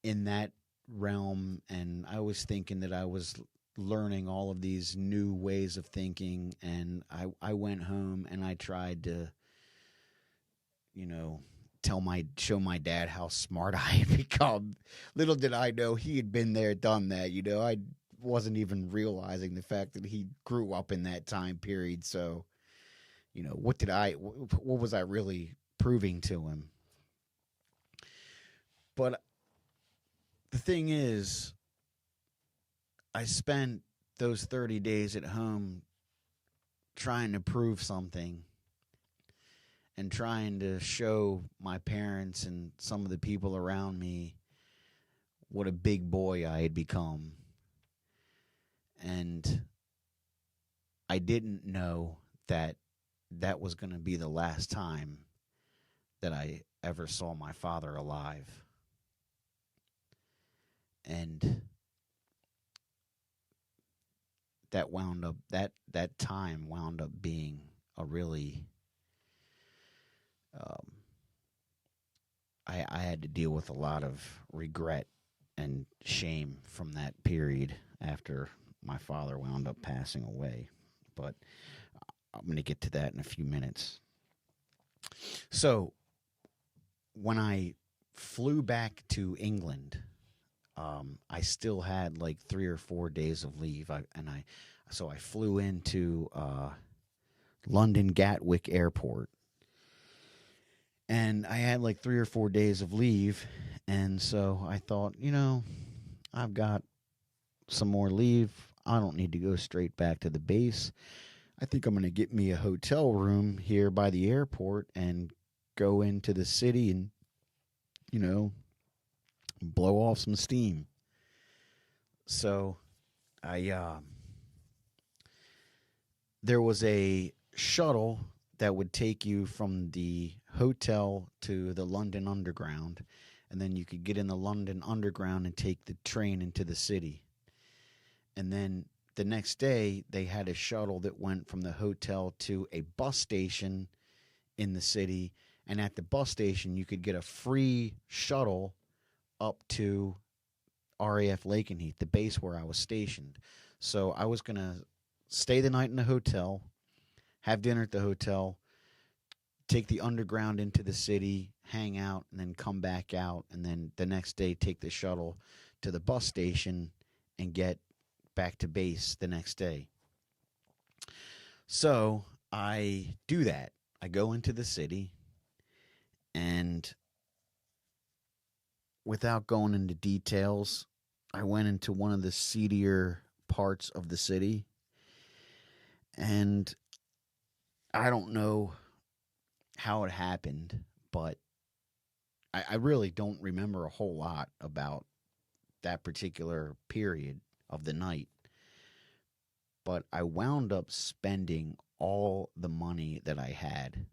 in that realm. And I was thinking that I was learning all of these new ways of thinking. And I went home and I tried to, show my dad how smart I had become. Little did I know he had been there, done that. I wasn't even realizing the fact that he grew up in that time period. So, what was I really proving to him? But the thing is, I spent those 30 days at home trying to prove something, and trying to show my parents and some of the people around me what a big boy I had become. And I didn't know that that was going to be the last time that I ever saw my father alive. And that time wound up being a really um, I had to deal with a lot of regret and shame from that period after my father wound up passing away. But I'm going to get to that in a few minutes. So, when I flew back to England, I still had like 3 or 4 days of leave. So I flew into London Gatwick Airport, and I had like 3 or 4 days of leave, and so I thought, I've got some more leave. I don't need to go straight back to the base. I think I'm going to get me a hotel room here by the airport and go into the city and, blow off some steam. So there was a shuttle that would take you from the hotel to the London Underground, and then you could get in the London Underground and take the train into the city. And then the next day, they had a shuttle that went from the hotel to a bus station in the city, and at the bus station, you could get a free shuttle up to RAF Lakenheath, the base where I was stationed. So I was going to stay the night in the hotel, have dinner at the hotel, take the underground into the city, hang out, and then come back out, and then the next day take the shuttle to the bus station and get back to base the next day. So I do that. I go into the city, and without going into details, I went into one of the seedier parts of the city, and I don't know how it happened, but I really don't remember a whole lot about that particular period of the night. But I wound up spending all the money that I had.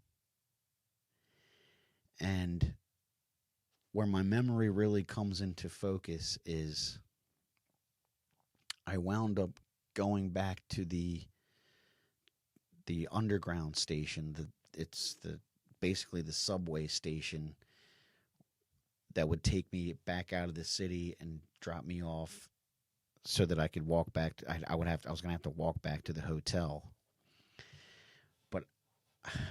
And where my memory really comes into focus is I wound up going back to the underground station. It's basically the subway station that would take me back out of the city and drop me off so that I could walk back. I was going to have to walk back to the hotel. But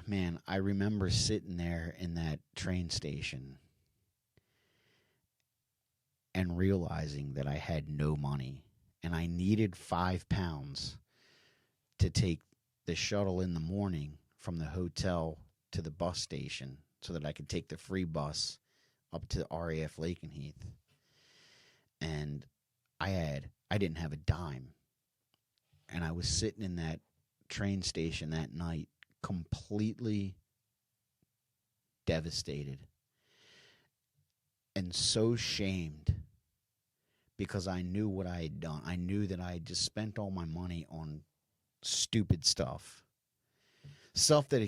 man, I remember sitting there in that train station and realizing that I had no money, and I needed £5 to take the shuttle in the morning from the hotel to the bus station so that I could take the free bus up to RAF Lakenheath. And I didn't have a dime. And I was sitting in that train station that night completely devastated and so shamed because I knew what I had done. I knew that I had just spent all my money on stupid stuff. Stuff that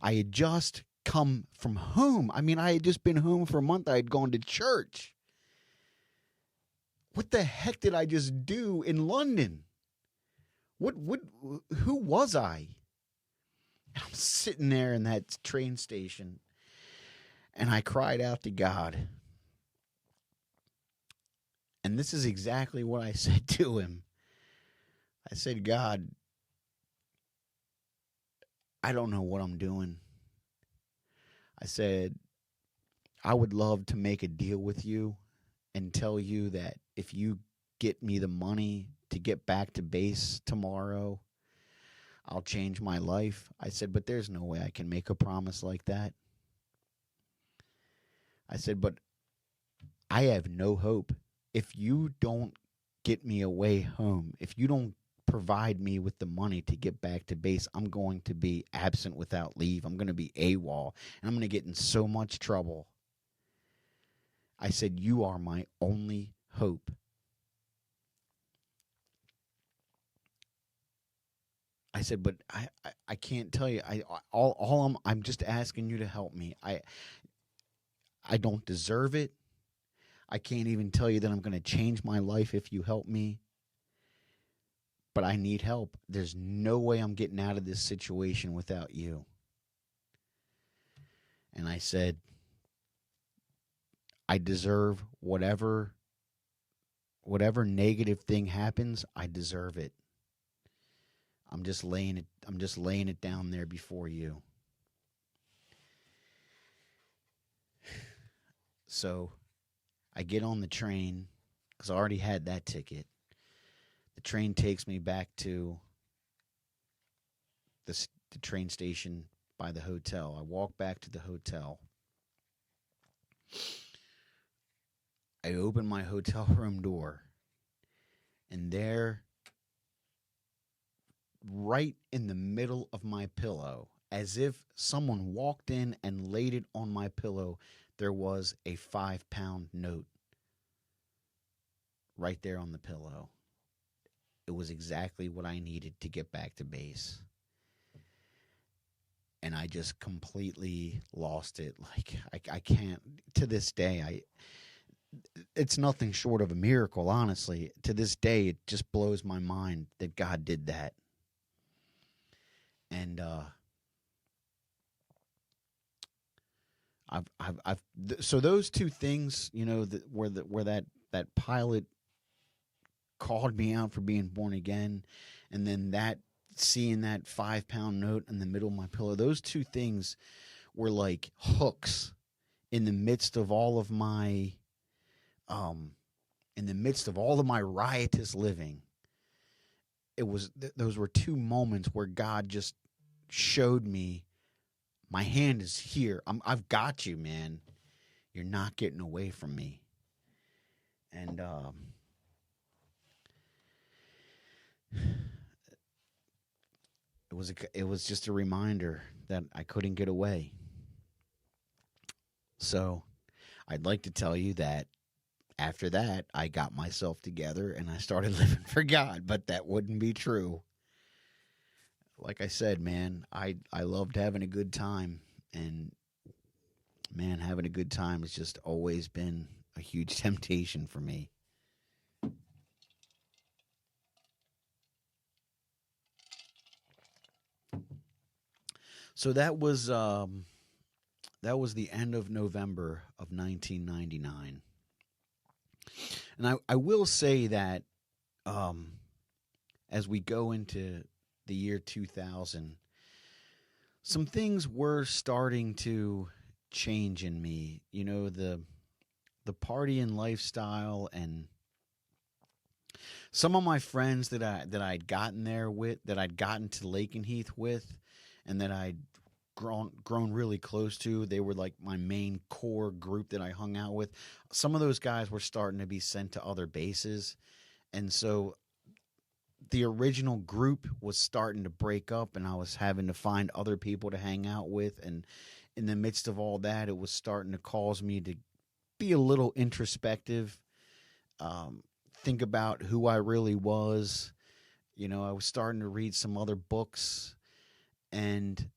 I had just come from home. I mean, I had just been home for a month. I had gone to church. What the heck did I just do in London? Who was I? And I'm sitting there in that train station, and I cried out to God. And this is exactly what I said to him. I said, God, I don't know what I'm doing. I said, I would love to make a deal with you and tell you that if you get me the money to get back to base tomorrow, I'll change my life. I said, but there's no way I can make a promise like that. I said, but I have no hope. If you don't get me away home, if you don't provide me with the money to get back to base, I'm going to be absent without leave. I'm going to be AWOL, and I'm going to get in so much trouble. I said, you are my only hope. I said, but I can't tell you. I'm just asking you to help me. I don't deserve it. I can't even tell you that I'm going to change my life if you help me. But I need help. There's no way I'm getting out of this situation without you. And I said, I deserve whatever negative thing happens, I deserve it. I'm just laying it down there before you. So I get on the train because I already had that ticket. The train takes me back to the train station by the hotel. I walk back to the hotel. I open my hotel room door, and there, right in the middle of my pillow, as if someone walked in and laid it on my pillow, there was a 5-pound note right there on the pillow. It was exactly what I needed to get back to base. And I just completely lost it. Like, I can't, to this day, it's nothing short of a miracle, honestly. To this day, it just blows my mind that God did that. And so those two things, you know, where that pilot called me out for being born again, and then that seeing that 5-pound note in the middle of my pillow, those two things were like hooks in the midst of all of my riotous living. It was those were two moments where God just showed me, my hand is here. I've got you, man. You're not getting away from me. And it was just a reminder that I couldn't get away. So I'd like to tell you that after that, I got myself together and I started living for God, but that wouldn't be true. Like I said, man, I loved having a good time, and man, having a good time has just always been a huge temptation for me. So that was the end of November of 1999. And I will say that as we go into the year 2000, some things were starting to change in me. You know, the partying lifestyle, and some of my friends that I'd gotten there with, that I'd gotten to Lakenheath with, and that I'd grown really close to. They were like my main core group that I hung out with. Some of those guys were starting to be sent to other bases, and so the original group was starting to break up, and I was having to find other people to hang out with. And in the midst of all that, it was starting to cause me to be a little introspective, think about who I really was. You know, I was starting to read some other books, and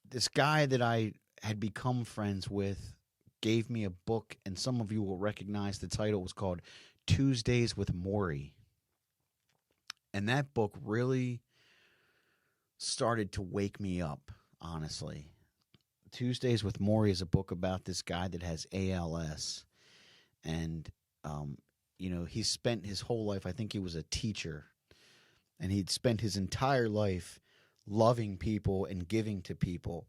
this guy that I had become friends with gave me a book, and some of you will recognize the title. It was called Tuesdays with Morrie. And that book really started to wake me up, honestly. Tuesdays with Morrie is a book about this guy that has ALS. And, you know, he spent his whole life, I think he was a teacher, and he'd spent his entire life loving people and giving to people.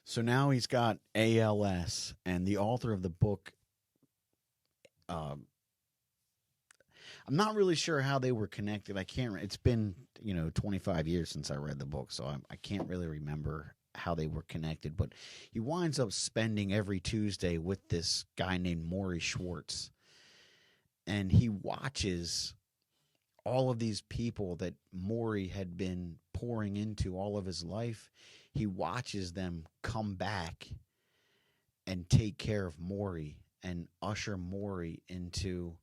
So now he's got ALS, and the author of the book, I'm not really sure how they were connected. I can't. It's been 25 years since I read the book, so I can't really remember how they were connected. But he winds up spending every Tuesday with this guy named Morrie Schwartz, and he watches all of these people that Morrie had been pouring into all of his life. He watches them come back and take care of Morrie and usher Morrie into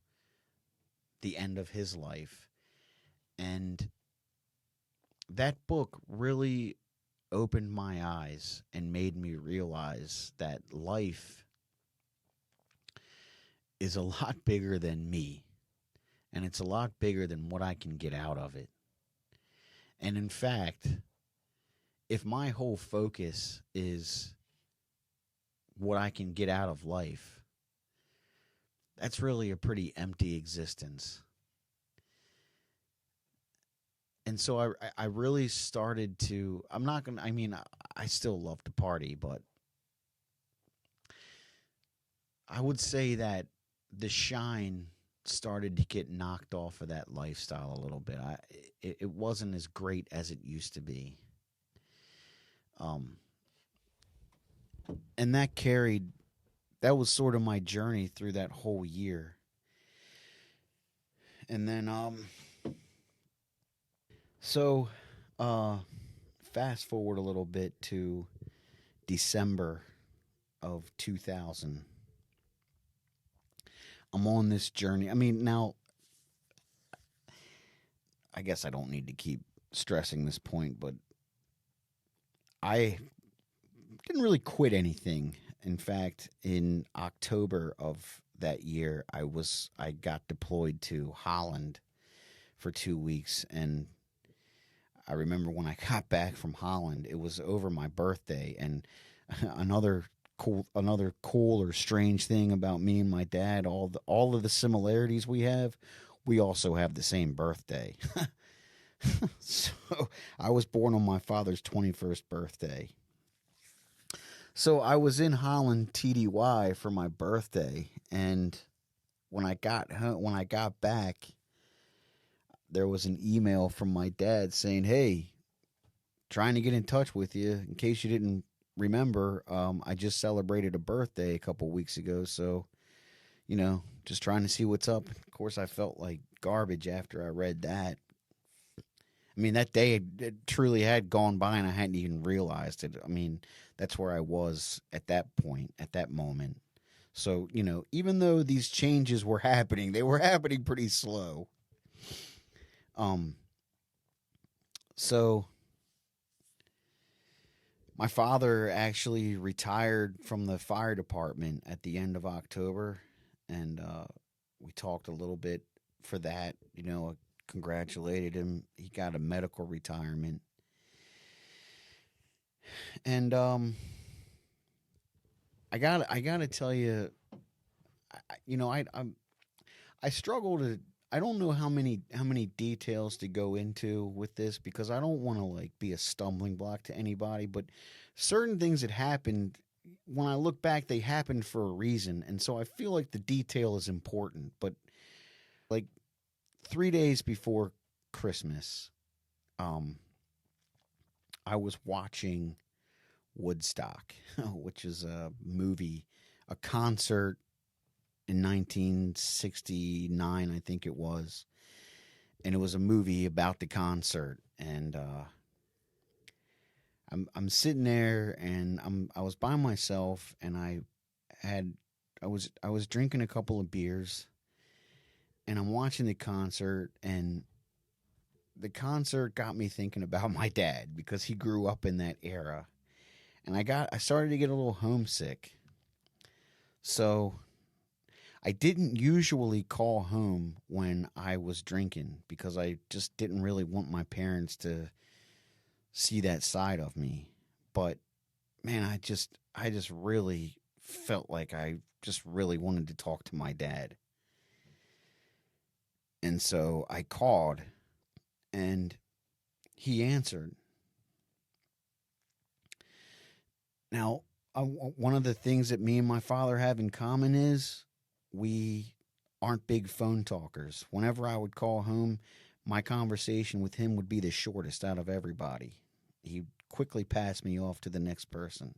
the end of his life. And that book really opened my eyes and made me realize that life is a lot bigger than me, and it's a lot bigger than what I can get out of it. And in fact, if my whole focus is what I can get out of life, that's really a pretty empty existence. And so I really started to, I'm not going to, I mean, I still love to party, but I would say that the shine started to get knocked off of that lifestyle a little bit. It wasn't as great as it used to be. Um, and that was sort of my journey through that whole year. And then, so, fast forward a little bit to December of 2000. I'm on this journey. I mean, now, I guess I don't need to keep stressing this point, but I didn't really quit anything. In fact, in October of that year, I got deployed to Holland for 2 weeks, and I remember when I got back from Holland, it was over my birthday, and another cool or strange thing about me and my dad, all of the similarities we also have the same birthday. So I was born on my father's 21st birthday. So I was in Holland TDY for my birthday, and when I got back, there was an email from my dad saying, "Hey, trying to get in touch with you in case you didn't remember. I just celebrated a birthday a couple weeks ago, so just trying to see what's up." Of course, I felt like garbage after I read that. I mean, that day it truly had gone by, and I hadn't even realized it. I mean, that's where I was at that point, at that moment. So, even though these changes were happening, they were happening pretty slow. Um, so my father actually retired from the fire department at the end of October, and we talked a little bit for that. I congratulated him. He got a medical retirement, and I gotta tell you, I struggle to. I don't know how many details to go into with this because I don't want to be a stumbling block to anybody. But certain things that happened, when I look back, they happened for a reason, and so I feel like the detail is important. But like 3 days before Christmas, I was watching Woodstock, which is a movie, a concert in 1969, I think it was. And it was a movie about the concert. And I'm sitting there, and I was by myself, and I was drinking a couple of beers, and I'm watching the concert, and the concert got me thinking about my dad because he grew up in that era. And I started to get a little homesick. So I didn't usually call home when I was drinking because I just didn't really want my parents to see that side of me. But man, I just really felt like I just really wanted to talk to my dad. And so I called, and he answered. Now, one of the things that me and my father have in common is we aren't big phone talkers. Whenever I would call home, my conversation with him would be the shortest out of everybody. He'd quickly pass me off to the next person.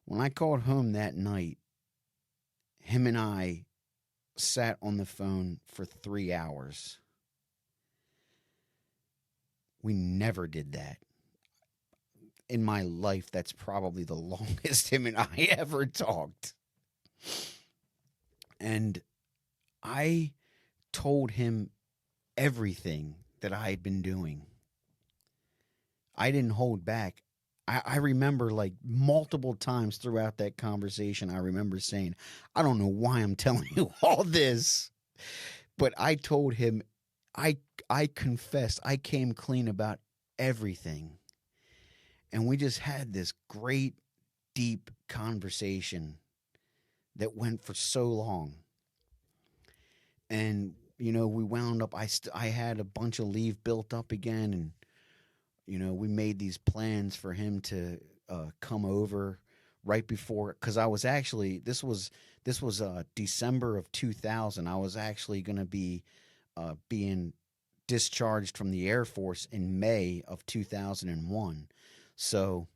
When I called home that night, him and I sat on the phone for 3 hours. We never did that. In my life, that's probably the longest him and I ever talked. And I told him everything that I had been doing. I didn't hold back. I remember like multiple times throughout that conversation, I remember saying, I don't know why I'm telling you all this. But I told him, I I confessed, I came clean about everything. And we just had this great, deep conversation that went for so long. And, we wound up, I had a bunch of leave built up again. And, we made these plans for him to come over right before, because I was actually, this was December of 2000. I was actually going to be being discharged from the Air Force in May of 2001. So,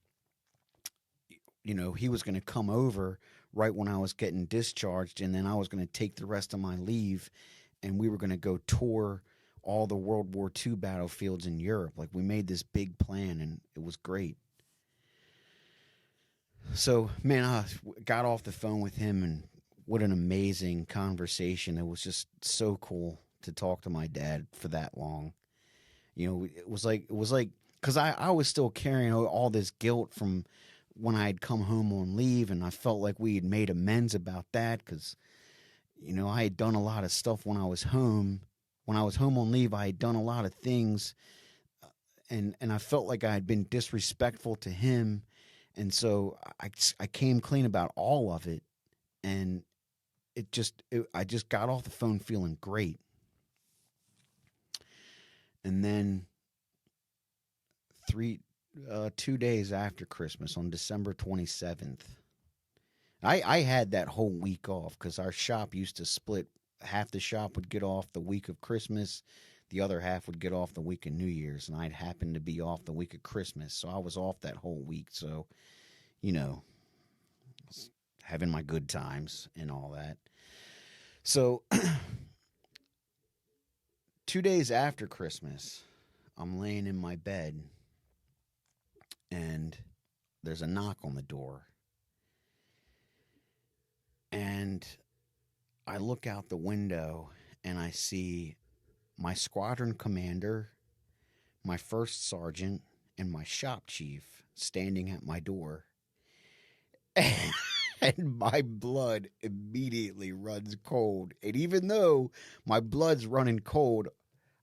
he was going to come over right when I was getting discharged, and then I was going to take the rest of my leave, and we were going to go tour all the World War II battlefields in Europe. Like, we made this big plan, and it was great. So, man, I got off the phone with him, and what an amazing conversation. It was just so cool to talk to my dad for that long. It was like, because I was still carrying all this guilt from when I had come home on leave, and I felt like we had made amends about that because, I had done a lot of stuff when I was home. When I was home on leave, I had done a lot of things, and I felt like I had been disrespectful to him, and so I came clean about all of it, and I just got off the phone feeling great. And then 2 days after Christmas, on December 27th, I had that whole week off because our shop used to split. Half the shop would get off the week of Christmas, the other half would get off the week of New Year's, and I'd happen to be off the week of Christmas, so I was off that whole week. So, having my good times and all that. So, 2 days after Christmas, I'm laying in my bed, and there's a knock on the door. And I look out the window, and I see my squadron commander, my first sergeant, and my shop chief standing at my door. And my blood immediately runs cold. And even though my blood's running cold,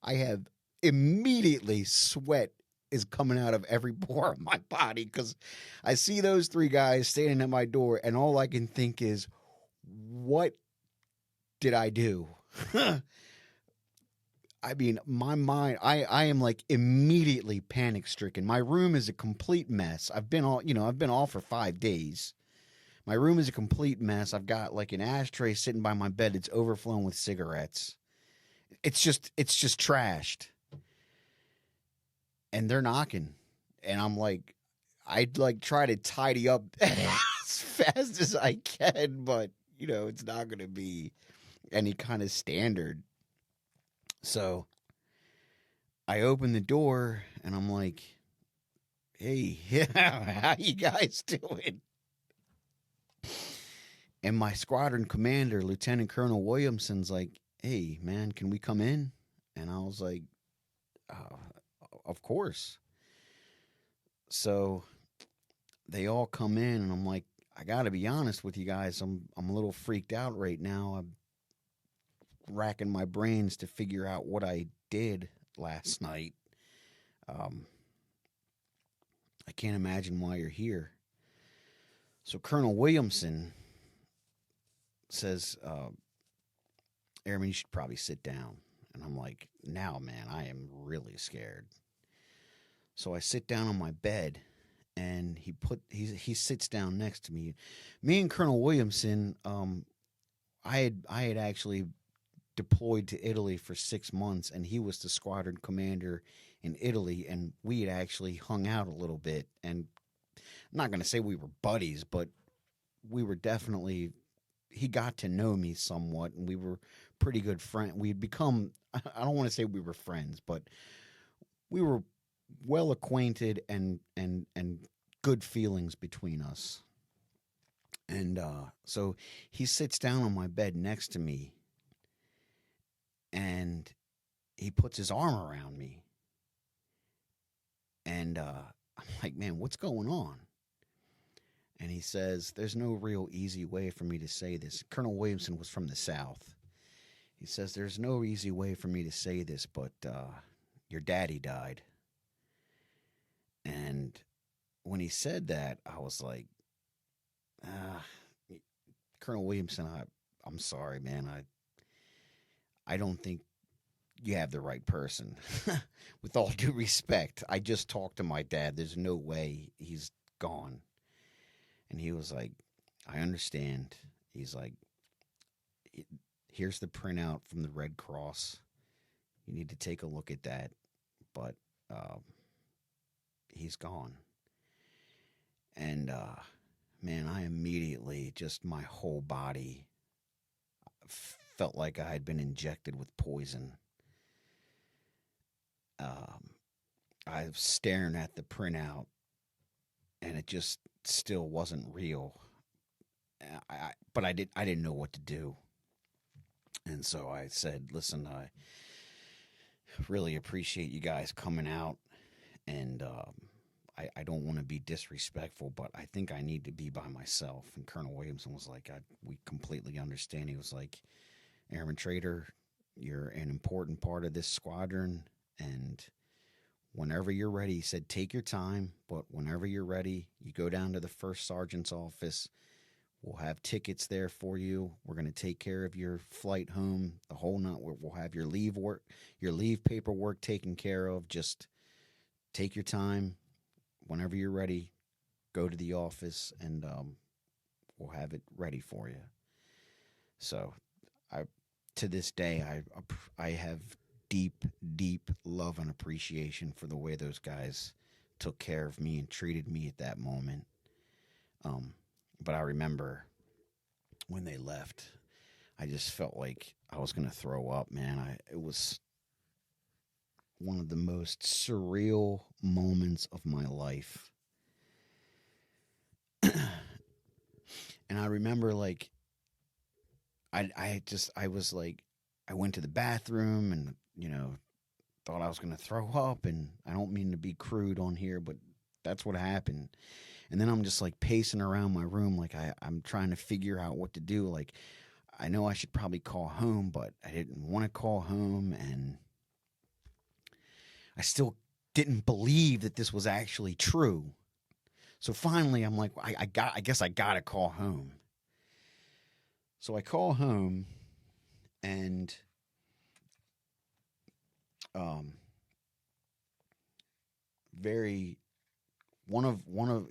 I have immediately sweat is coming out of every pore of my body because I see those three guys standing at my door, and all I can think is, what did I do? I mean, my mind, I am like immediately panic stricken. My room is a complete mess. I've been off for 5 days. My room is a complete mess. I've got like an ashtray sitting by my bed. It's overflowing with cigarettes. It's just trashed. And they're knocking. And I'm like, I'd like try to tidy up as fast as I can, but it's not going to be any kind of standard. So I open the door and I'm like, hey, how you guys doing? And my squadron commander, Lieutenant Colonel Williamson's like, hey, man, can we come in? And I was like, of course. So they all come in, and I'm like, I got to be honest with you guys. I'm a little freaked out right now. I'm racking my brains to figure out what I did last night. I can't imagine why you're here. So Colonel Williamson says, Airman, you should probably sit down. And I'm like, now, man, I am really scared. So I sit down on my bed, and he sits down next to me. Me and Colonel Williamson, I had actually deployed to Italy for 6 months, and he was the squadron commander in Italy, and we had actually hung out a little bit. And I'm not going to say we were buddies, but we were definitely, he got to know me somewhat, and we were pretty good friends. We had become, I don't want to say we were friends, but we were well acquainted and good feelings between us. And so he sits down on my bed next to me, and he puts his arm around me. And I'm like, man, what's going on? And he says, there's no real easy way for me to say this. Colonel Williamson was from the South. He says, there's no easy way for me to say this, but your daddy died. And when he said that, I was like, Colonel Williamson, I'm sorry, man. I don't think you have the right person. With all due respect, I just talked to my dad. There's no way he's gone. And he was like, I understand. He's like, here's the printout from the Red Cross. You need to take a look at that. But he's gone. And man, I immediately, just my whole body felt like I had been injected with poison. I was staring at the printout, and it just still wasn't real. But I didn't know what to do, and so I said, "Listen, I really appreciate you guys coming out, and I don't want to be disrespectful, but I think I need to be by myself." And Colonel Williamson was like, "We completely understand." He was like, "Airman Trader, you're an important part of this squadron, and whenever you're ready," he said, "take your time, but whenever you're ready, you go down to the first sergeant's office. We'll have tickets there for you. We're going to take care of your flight home, the whole night. We'll have your leave paperwork taken care of. Just take your time. Whenever you're ready, go to the office, and we'll have it ready for you." So, to this day, I have deep, deep love and appreciation for the way those guys took care of me and treated me at that moment. But I remember when they left, I just felt like I was going to throw up, man. It was one of the most surreal moments of my life. And I remember, like, I was like, I went to the bathroom and, thought I was going to throw up. And I don't mean to be crude on here, but that's what happened. And then I'm just like pacing around my room, like I'm trying to figure out what to do. Like, I know I should probably call home, but I didn't want to call home. And I still didn't believe that this was actually true. So finally, I'm like, I guess I got to call home. So I call home, and very one of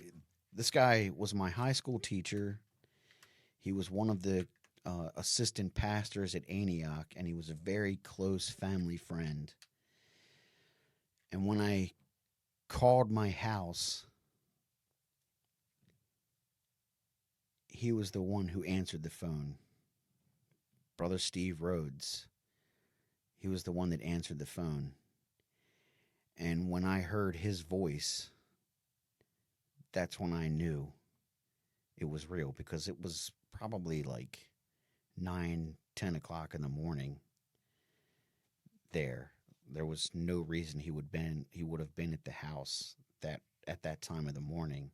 this guy was my high school teacher. He was one of the assistant pastors at Antioch, and he was a very close family friend. And when I called my house, he was the one who answered the phone. Brother Steve Rhodes. He was the one that answered the phone. And when I heard his voice, that's when I knew it was real, because it was probably like 9-10 o'clock in the morning. There was no reason he would have been at the house at that time of the morning,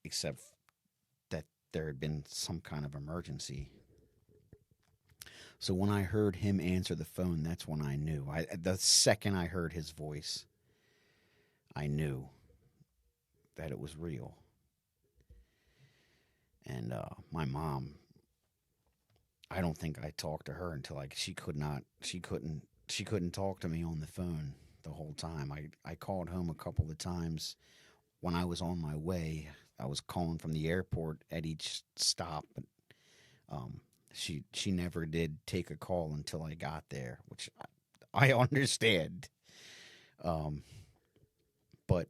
except that there had been some kind of emergency. So when I heard him answer the phone, that's when I knew. The second I heard his voice, I knew that it was real. And my mom, I don't think I talked to her until she couldn't talk to me on the phone the whole time. I called home a couple of times when I was on my way. I was calling from the airport at each stop, but she never did take a call until I got there, which I understand. But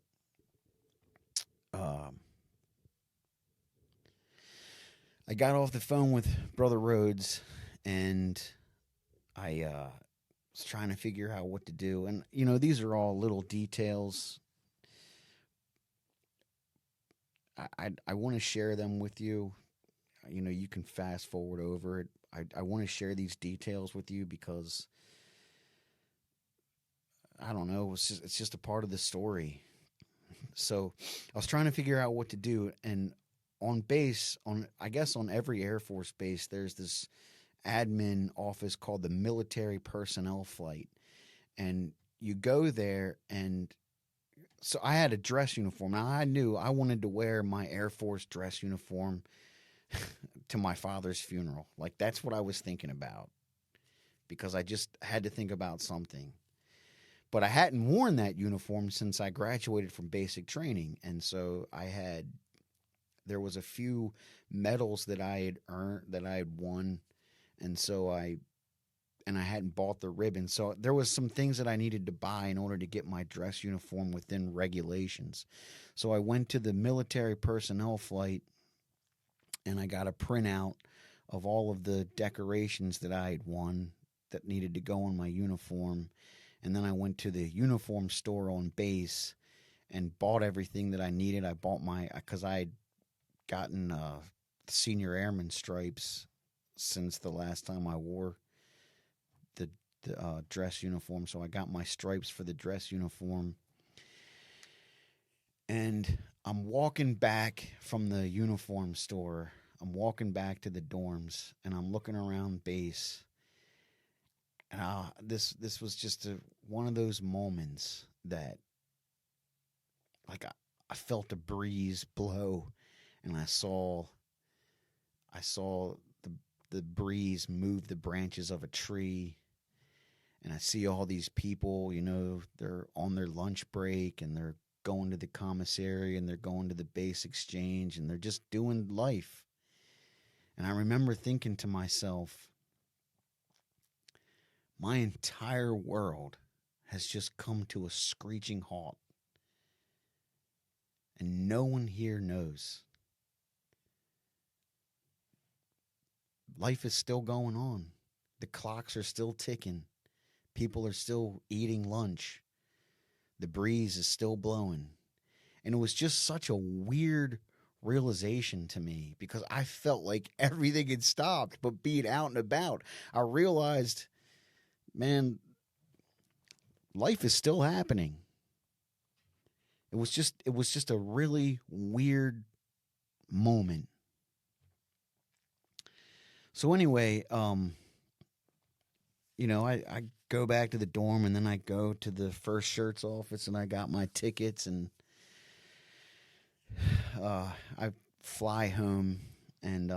I got off the phone with Brother Rhodes, and I was trying to figure out what to do. And, these are all little details. I want to share them with you. You can fast forward over it. I want to share these details with you because I don't know. It's just a part of the story. So I was trying to figure out what to do, and on base, I guess on every Air Force base, there's this admin office called the Military Personnel Flight, and you go there, and so I had a dress uniform. Now I knew I wanted to wear my Air Force dress uniform to my father's funeral. Like that's what I was thinking about because I just had to think about something. But I hadn't worn that uniform since I graduated from basic training, and so there was a few medals that I had earned that I had won, and so I hadn't bought the ribbon. So there was some things that I needed to buy in order to get my dress uniform within regulations. So I went to the Military Personnel Flight and I got a printout of all of the decorations that I had won that needed to go on my uniform. And then I went to the uniform store on base and bought everything that I needed. I bought because I had gotten senior airman stripes since the last time I wore the dress uniform. So I got my stripes for the dress uniform. And I'm walking back from the uniform store. I'm walking back to the dorms, and I'm looking around base. And this was just one of those moments that, like, I felt a breeze blow, and I saw the breeze move the branches of a tree, and I see all these people. They're on their lunch break, and they're going to the commissary, and they're going to the base exchange, and they're just doing life. And I remember thinking to myself, my entire world has just come to a screeching halt. And no one here knows. Life is still going on. The clocks are still ticking. People are still eating lunch. The breeze is still blowing. And it was just such a weird realization to me because I felt like everything had stopped, but being out and about, I realized, man, life is still happening. It was just a really weird moment. So anyway, I go back to the dorm, and then I go to the First Shirts office, and I got my tickets, and I fly home, and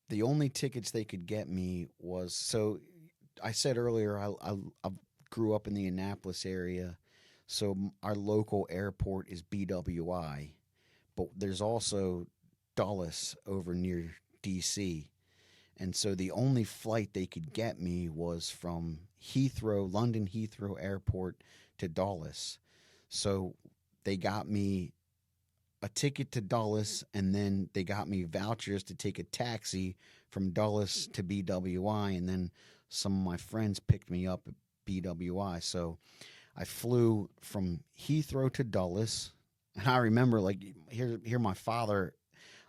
the only tickets they could get me was, so I said earlier I grew up in the Annapolis area, so our local airport is BWI, but there's also Dulles over near D.C., and so the only flight they could get me was from London Heathrow Airport to Dulles. So they got me a ticket to Dulles, and then they got me vouchers to take a taxi from Dulles to BWI, and then some of my friends picked me up at BWI. So I flew from Heathrow to Dulles, and I remember, like, here my father,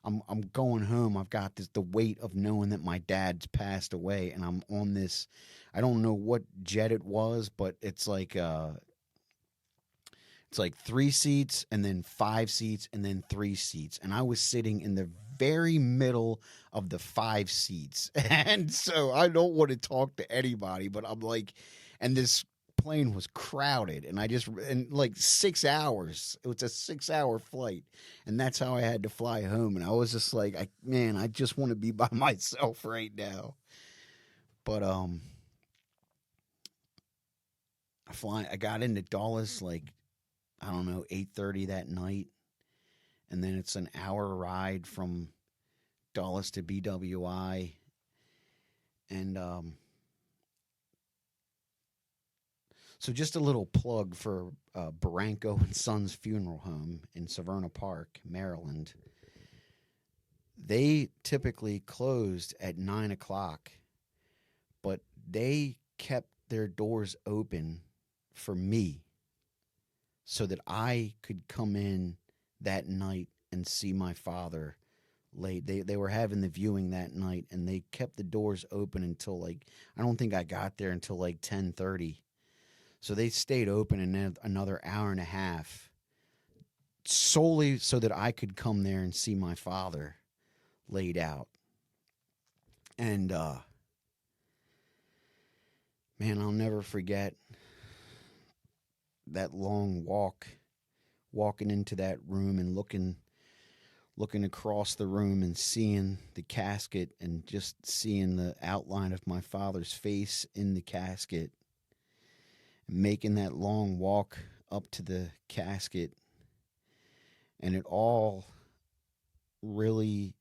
I'm going home. I've got the weight of knowing that my dad's passed away, and I'm on this, I don't know what jet it was, but it's like 3 seats and then 5 seats and then 3 seats. And I was sitting in the very middle of the 5 seats. And so I don't want to talk to anybody, but I'm like, and this plane was crowded, and like 6 hours. It was a 6-hour flight, and that's how I had to fly home. And I was just like, I just want to be by myself right now. But I got into Dulles like, I don't know, 8:30 that night, and then it's an hour ride from Dulles to BWI, and so just a little plug for Barranco and Sons Funeral Home in Severna Park, Maryland. They typically closed at 9 o'clock, but they kept their doors open for me so that I could come in that night and see my father late. They were having the viewing that night, and they kept the doors open until like, I don't think I got there until like 10:30. So they stayed open another hour and a half solely so that I could come there and see my father laid out. And man, I'll never forget that long walking into that room and looking across the room and seeing the casket and just seeing the outline of my father's face in the casket, making that long walk up to the casket. And it all really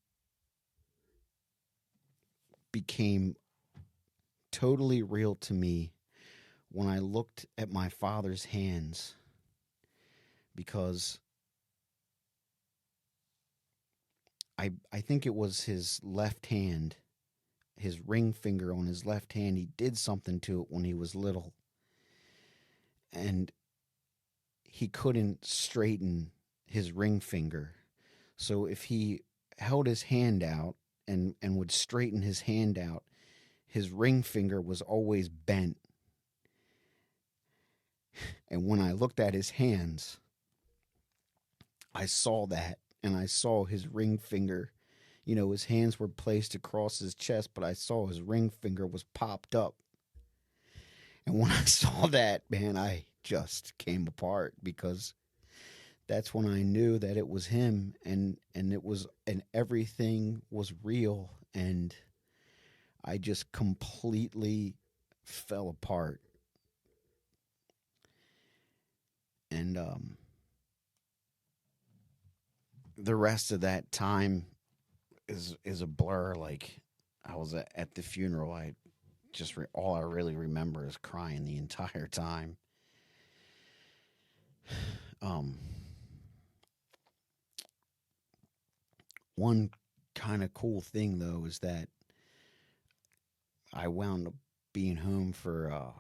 became totally real to me when I looked at my father's hands, because I think it was his left hand, his ring finger on his left hand. He did something to it when he was little, and he couldn't straighten his ring finger. So if he held his hand out and would straighten his hand out, his ring finger was always bent. And when I looked at his hands, I saw that, and I saw his ring finger. You know, his hands were placed across his chest, but I saw his ring finger was popped up. And when I saw that, man, I just came apart, because that's when I knew that it was him, and everything was real, and I just completely fell apart. And the rest of that time is a blur. Like, I was at the funeral. I just all I really remember is crying the entire time. One kind of cool thing though is that I wound up being home for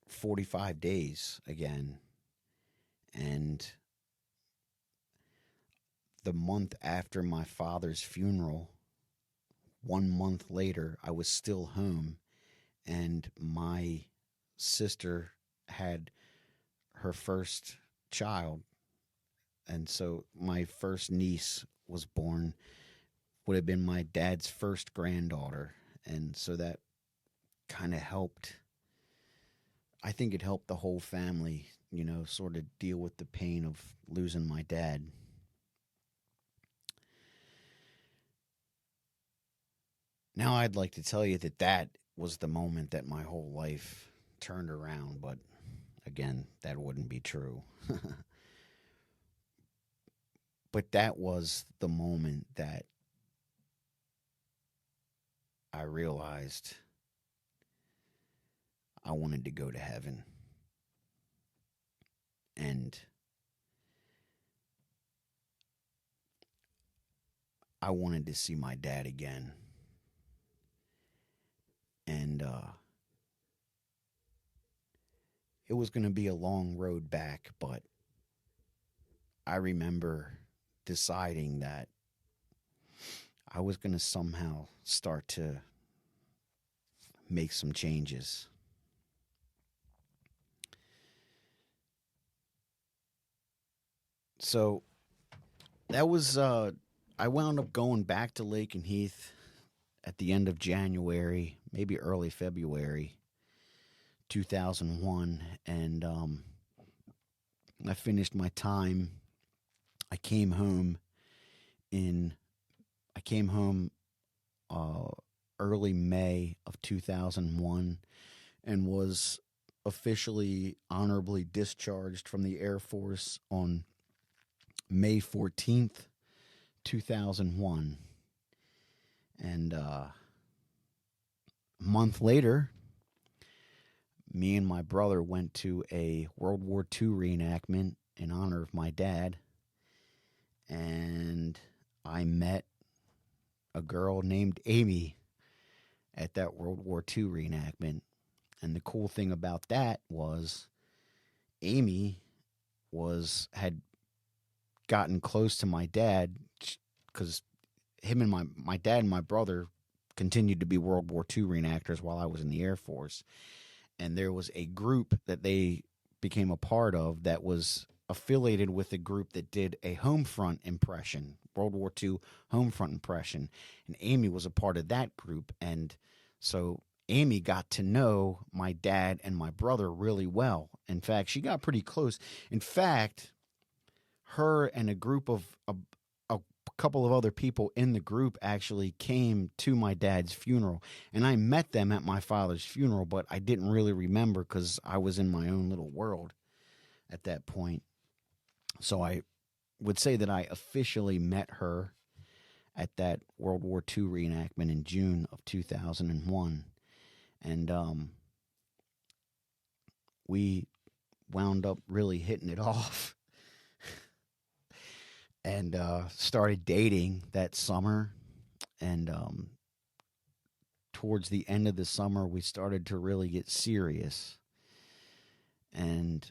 45 days again, and the month after my father's funeral, 1 month later, I was still home, and my sister had her first child. And so my first niece was born, would have been my dad's first granddaughter. And so that kind of helped. I think it helped the whole family, you know, sort of deal with the pain of losing my dad. Now I'd like to tell you that that was the moment that my whole life turned around, but again, that wouldn't be true. But that was the moment that I realized I wanted to go to heaven. And I wanted to see my dad again. And it was going to be a long road back, but I remember deciding that I was going to somehow start to make some changes. So that was, I wound up going back to Lakenheath at the end of January, maybe early February 2001, and I finished my time. I came home early May of 2001, and was officially honorably discharged from the Air Force on May 14th, 2001. And a month later, me and my brother went to a World War II reenactment in honor of my dad. And I met a girl named Amy at that World War II reenactment. And the cool thing about that was Amy had gotten close to my dad because him and my dad and my brother continued to be World War II reenactors while I was in the Air Force. And there was a group that they became a part of that was affiliated with a group that did a home front impression, World War II home front impression. And Amy was a part of that group. And so Amy got to know my dad and my brother really well. In fact, she got pretty close. In fact, her and a group of a couple of other people in the group actually came to my dad's funeral, and I met them at my father's funeral, but I didn't really remember because I was in my own little world at that point. So I would say that I officially met her at that World War II reenactment in June of 2001. And we wound up really hitting it off and started dating that summer. And towards the end of the summer, we started to really get serious. And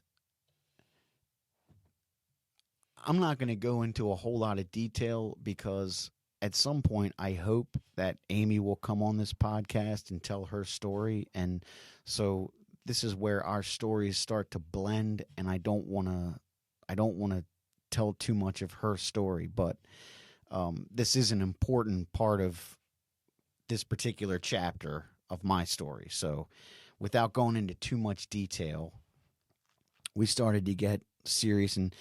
I'm not going to go into a whole lot of detail because at some point I hope that Amy will come on this podcast and tell her story. And so this is where our stories start to blend, and I don't want to tell too much of her story, but this is an important part of this particular chapter of my story. So without going into too much detail, we started to get serious, and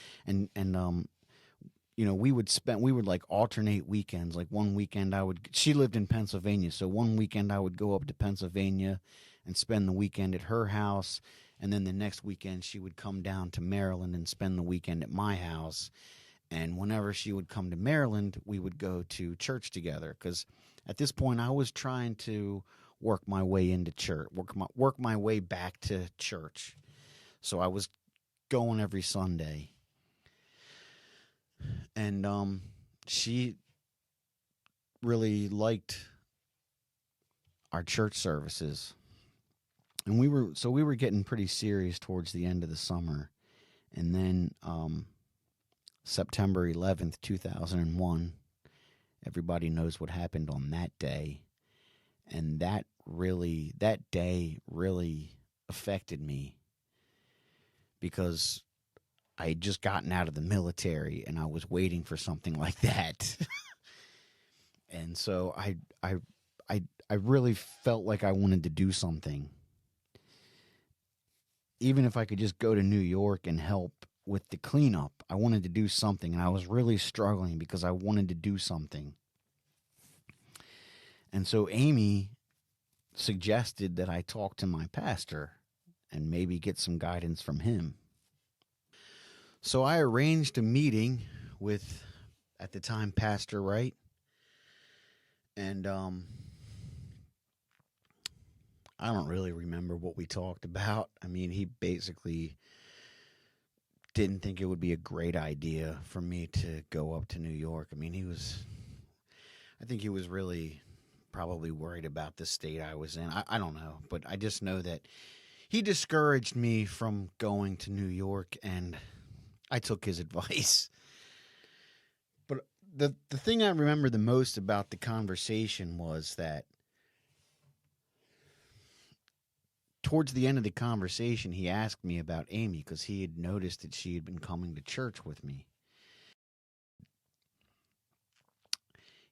we would like alternate weekends. Like one weekend she lived in Pennsylvania, so one weekend I would go up to Pennsylvania and spend the weekend at her house. And then the next weekend she would come down to Maryland and spend the weekend at my house. And whenever she would come to Maryland, we would go to church together. Because at this point I was trying to work my way into church, work my way back to church. So I was going every Sunday. And she really liked our church services. And we were getting pretty serious towards the end of the summer. And then September 11th, 2001, everybody knows what happened on that day. And that day really affected me because I had just gotten out of the military and I was waiting for something like that. And so I really felt like I wanted to do something. Even if I could just go to New York and help with the cleanup, I wanted to do something. And I was really struggling because I wanted to do something. And so Amy suggested that I talk to my pastor and maybe get some guidance from him. So I arranged a meeting with, at the time, Pastor Wright. And I don't really remember what we talked about. I mean, he basically didn't think it would be a great idea for me to go up to New York. I mean, I think he was really probably worried about the state I was in. I don't know, but I just know that he discouraged me from going to New York, and I took his advice. But the thing I remember the most about the conversation was that towards the end of the conversation, he asked me about Amy because he had noticed that she had been coming to church with me.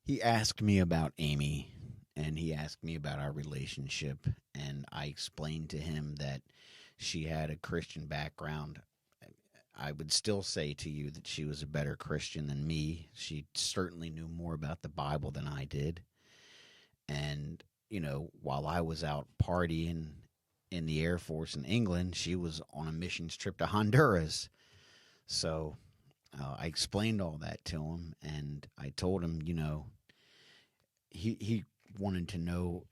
He asked me about Amy, and he asked me about our relationship, and I explained to him that she had a Christian background. I would still say to you that she was a better Christian than me. She certainly knew more about the Bible than I did. And, while I was out partying in the Air Force in England, she was on a missions trip to Honduras. So I explained all that to him, and I told him, he wanted to know,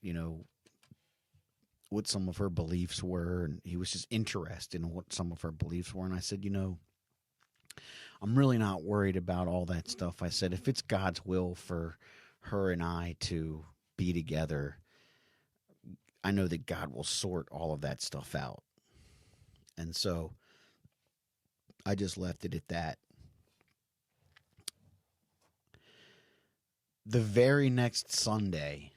what some of her beliefs were, and he was just interested in what some of her beliefs were. And I said, I'm really not worried about all that stuff. I said, if it's God's will for her and I to be together, I know that God will sort all of that stuff out. And so I just left it at that. The very next Sunday,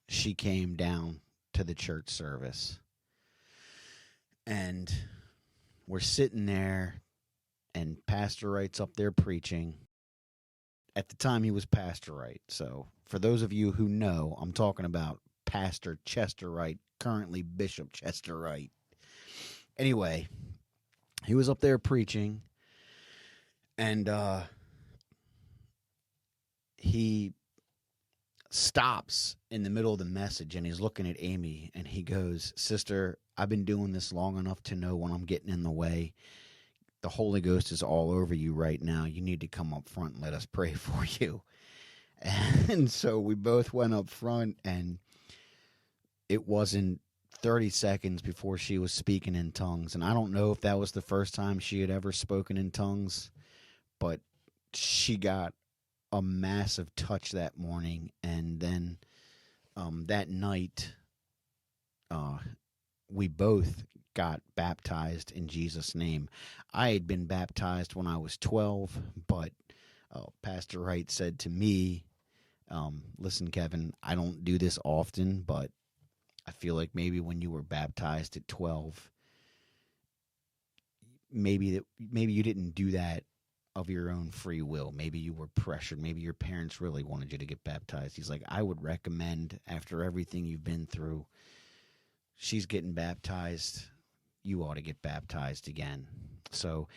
she came down to the church service. And we're sitting there, and Pastor Wright's up there preaching. At the time, he was Pastor Wright. So, for those of you who know, I'm talking about Pastor Chester Wright, currently Bishop Chester Wright. Anyway, he was up there preaching, and he stops in the middle of the message, and he's looking at Amy, and he goes, "Sister, I've been doing this long enough to know when I'm getting in the way. The Holy Ghost is all over you right now. You need to come up front and let us pray for you." And so we both went up front, and it wasn't 30 seconds before she was speaking in tongues. And I don't know if that was the first time she had ever spoken in tongues, but she got a massive touch that morning. And then that night, we both got baptized in Jesus' name. I had been baptized when I was 12, but Pastor Wright said to me, "Listen, Kevin, I don't do this often, but I feel like maybe when you were baptized at 12, maybe you didn't do that of your own free will. Maybe you were pressured. Maybe your parents really wanted you to get baptized." He's like, "I would recommend, after everything you've been through, she's getting baptized. You ought to get baptized again." So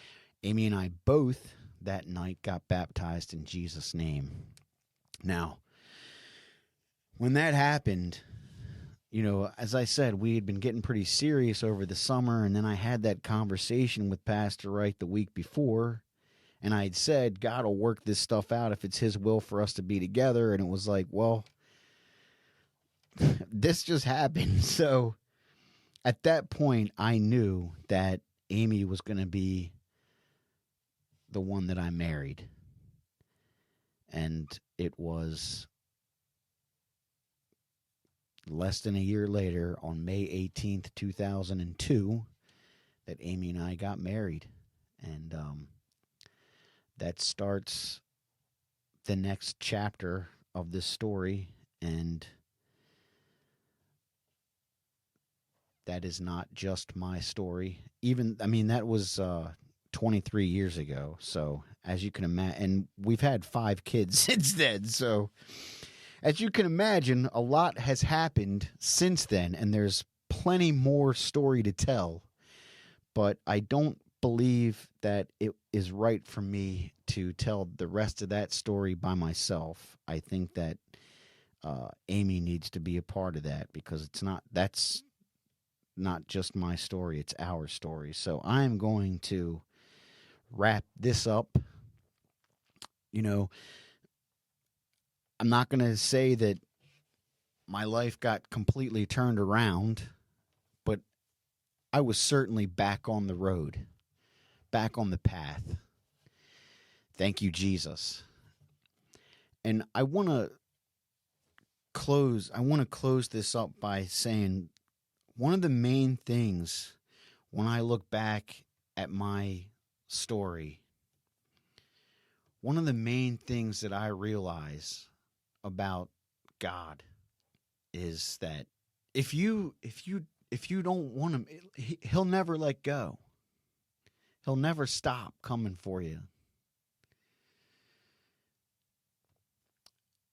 Amy and I both that night got baptized in Jesus' name. Now, when that happened, as I said, we had been getting pretty serious over the summer, and then I had that conversation with Pastor Wright the week before, and I had said, God will work this stuff out if it's his will for us to be together, and it was like, well, this just happened. So at that point, I knew that Amy was going to be the one that I married, and it was less than a year later, on May 18th, 2002, that Amy and I got married. And that starts the next chapter of this story. And that is not just my story. That was 23 years ago. So, as you can imagine, and we've had 5 kids since then. So, as you can imagine, a lot has happened since then, and there's plenty more story to tell. But I don't believe that it is right for me to tell the rest of that story by myself. I think that Amy needs to be a part of that, because that's not just my story, it's our story. So I'm going to wrap this up. I'm not going to say that my life got completely turned around, but I was certainly back on the road, back on the path. Thank you, Jesus. And I want to close this up by saying one of the main things when I look back at my story, one of the main things that I realize about God is that if you don't want him, he'll never let go. He'll never stop coming for you.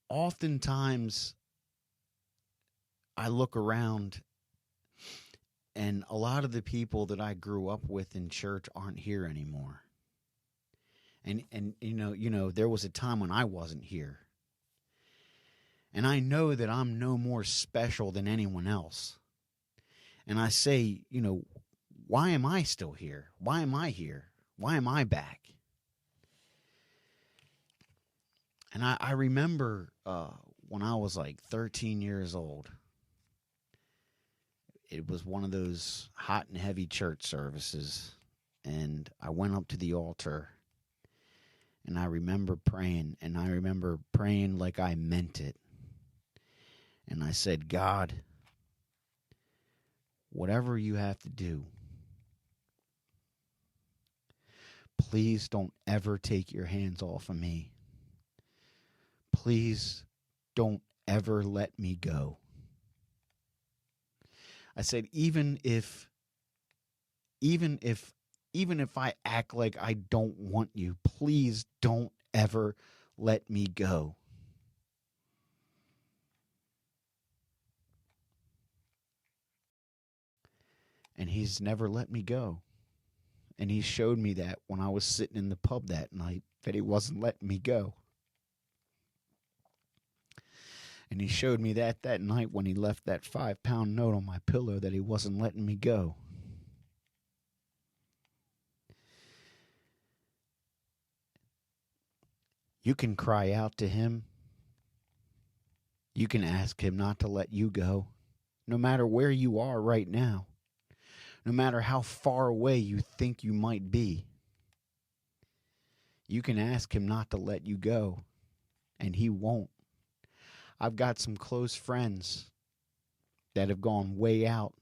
Oftentimes, I look around, and a lot of the people that I grew up with in church aren't here anymore. And there was a time when I wasn't here. And I know that I'm no more special than anyone else. And I say, why am I still here? Why am I here? Why am I back? And I remember when I was like 13 years old, it was one of those hot and heavy church services. And I went up to the altar, and I remember praying, like I meant it. And I said, God, whatever you have to do, please don't ever take your hands off of me. please don't ever let me go. I said, even if I act like I don't want you, please don't ever let me go. And he's never let me go. And he showed me that when I was sitting in the pub that night, that he wasn't letting me go. And he showed me that night when he left that 5-pound note on my pillow, that he wasn't letting me go. You can cry out to him. You can ask him not to let you go, no matter where you are right now, no matter how far away you think you might be. You can ask him not to let you go, and he won't. I've got some close friends that have gone way out,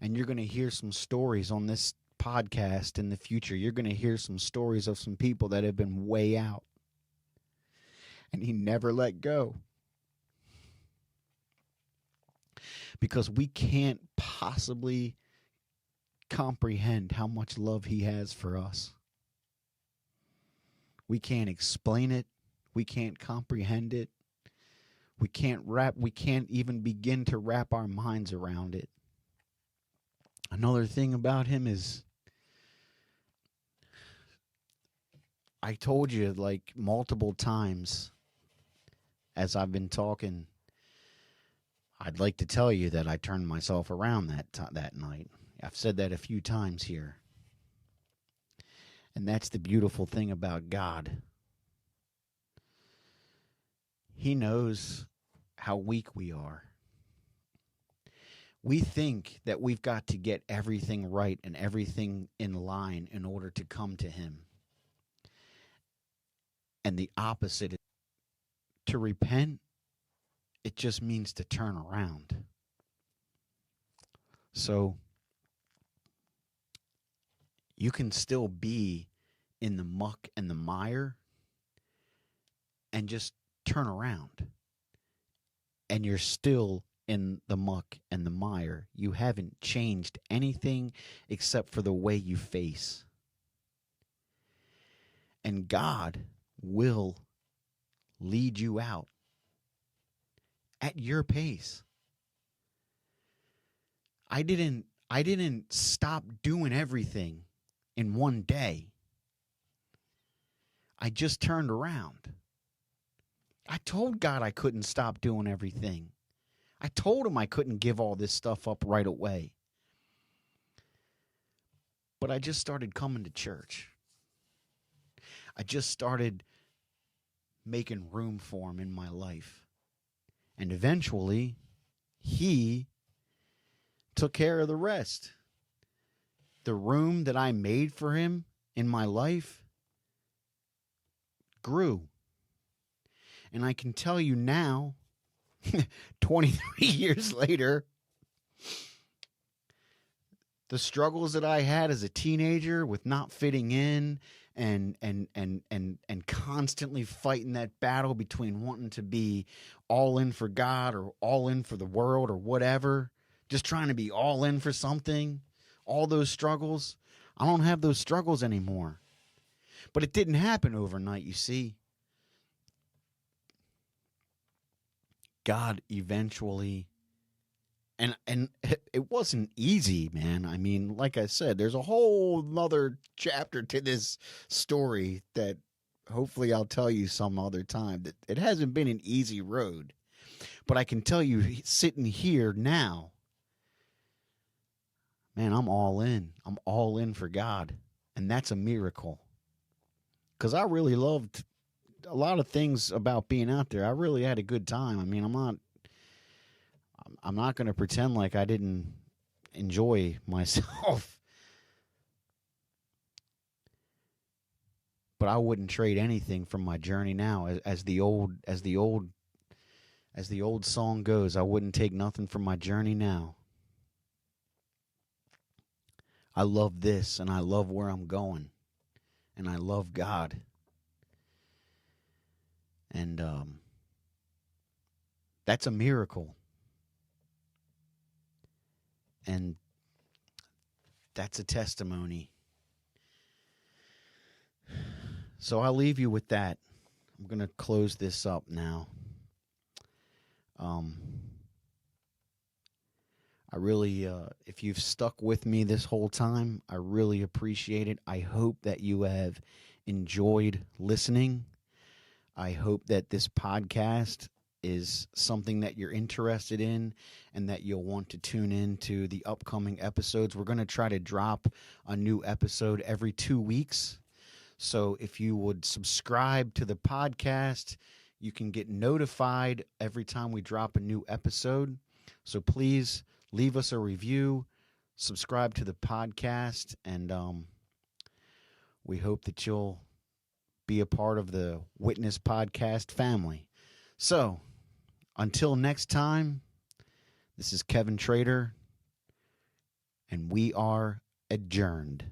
and you're going to hear some stories on this podcast in the future. You're going to hear some stories of some people that have been way out, and he never let go. Because we can't possibly comprehend how much love he has for us. We can't explain it. We can't comprehend it. We can't even begin to wrap our minds around it. Another thing about him is, I told you like multiple times as I've been talking, I'd like to tell you that I turned myself around that night. I've said that a few times here. And that's the beautiful thing about God. He knows how weak we are. We think that we've got to get everything right and everything in line in order to come to him. And the opposite is to repent. It just means to turn around. So you can still be in the muck and the mire and just turn around. And you're still in the muck and the mire. You haven't changed anything except for the way you face. And God will lead you out at your pace. I didn't stop doing everything in one day. I just turned around. I told God I couldn't stop doing everything. I told him I couldn't give all this stuff up right away. But I just started coming to church. I just started making room for him in my life. And eventually, he took care of the rest. The room that I made for him in my life grew. And I can tell you now, 23 years later, the struggles that I had as a teenager with not fitting in and constantly fighting that battle between wanting to be all in for God or all in for the world or whatever, just trying to be all in for something, all those struggles, I don't have those struggles anymore. But it didn't happen overnight, you see. God eventually, and it wasn't easy, man. I mean, like I said, there's a whole other chapter to this story that hopefully I'll tell you some other time. That it hasn't been an easy road. But I can tell you, sitting here now, man, I'm all in. I'm all in for God. And that's a miracle. Because I really loved a lot of things about being out there. I really had a good time. I mean, I'm not going to pretend like I didn't enjoy myself. But I wouldn't trade anything from my journey now. As the old song goes, I wouldn't take nothing from my journey now. I love this, and I love where I'm going, and I love God. And That's a miracle. And that's a testimony. So I'll leave you with that. I'm going to close this up now. I really, if you've stuck with me this whole time, I really appreciate it. I hope that you have enjoyed listening. I hope that this podcast is something that you're interested in and that you'll want to tune in to the upcoming episodes. We're going to try to drop a new episode every 2 weeks. So if you would subscribe to the podcast, you can get notified every time we drop a new episode. So please leave us a review, subscribe to the podcast, and we hope that you'll be a part of the Witness Podcast family. So until next time, this is Kevin Trader, and we are adjourned.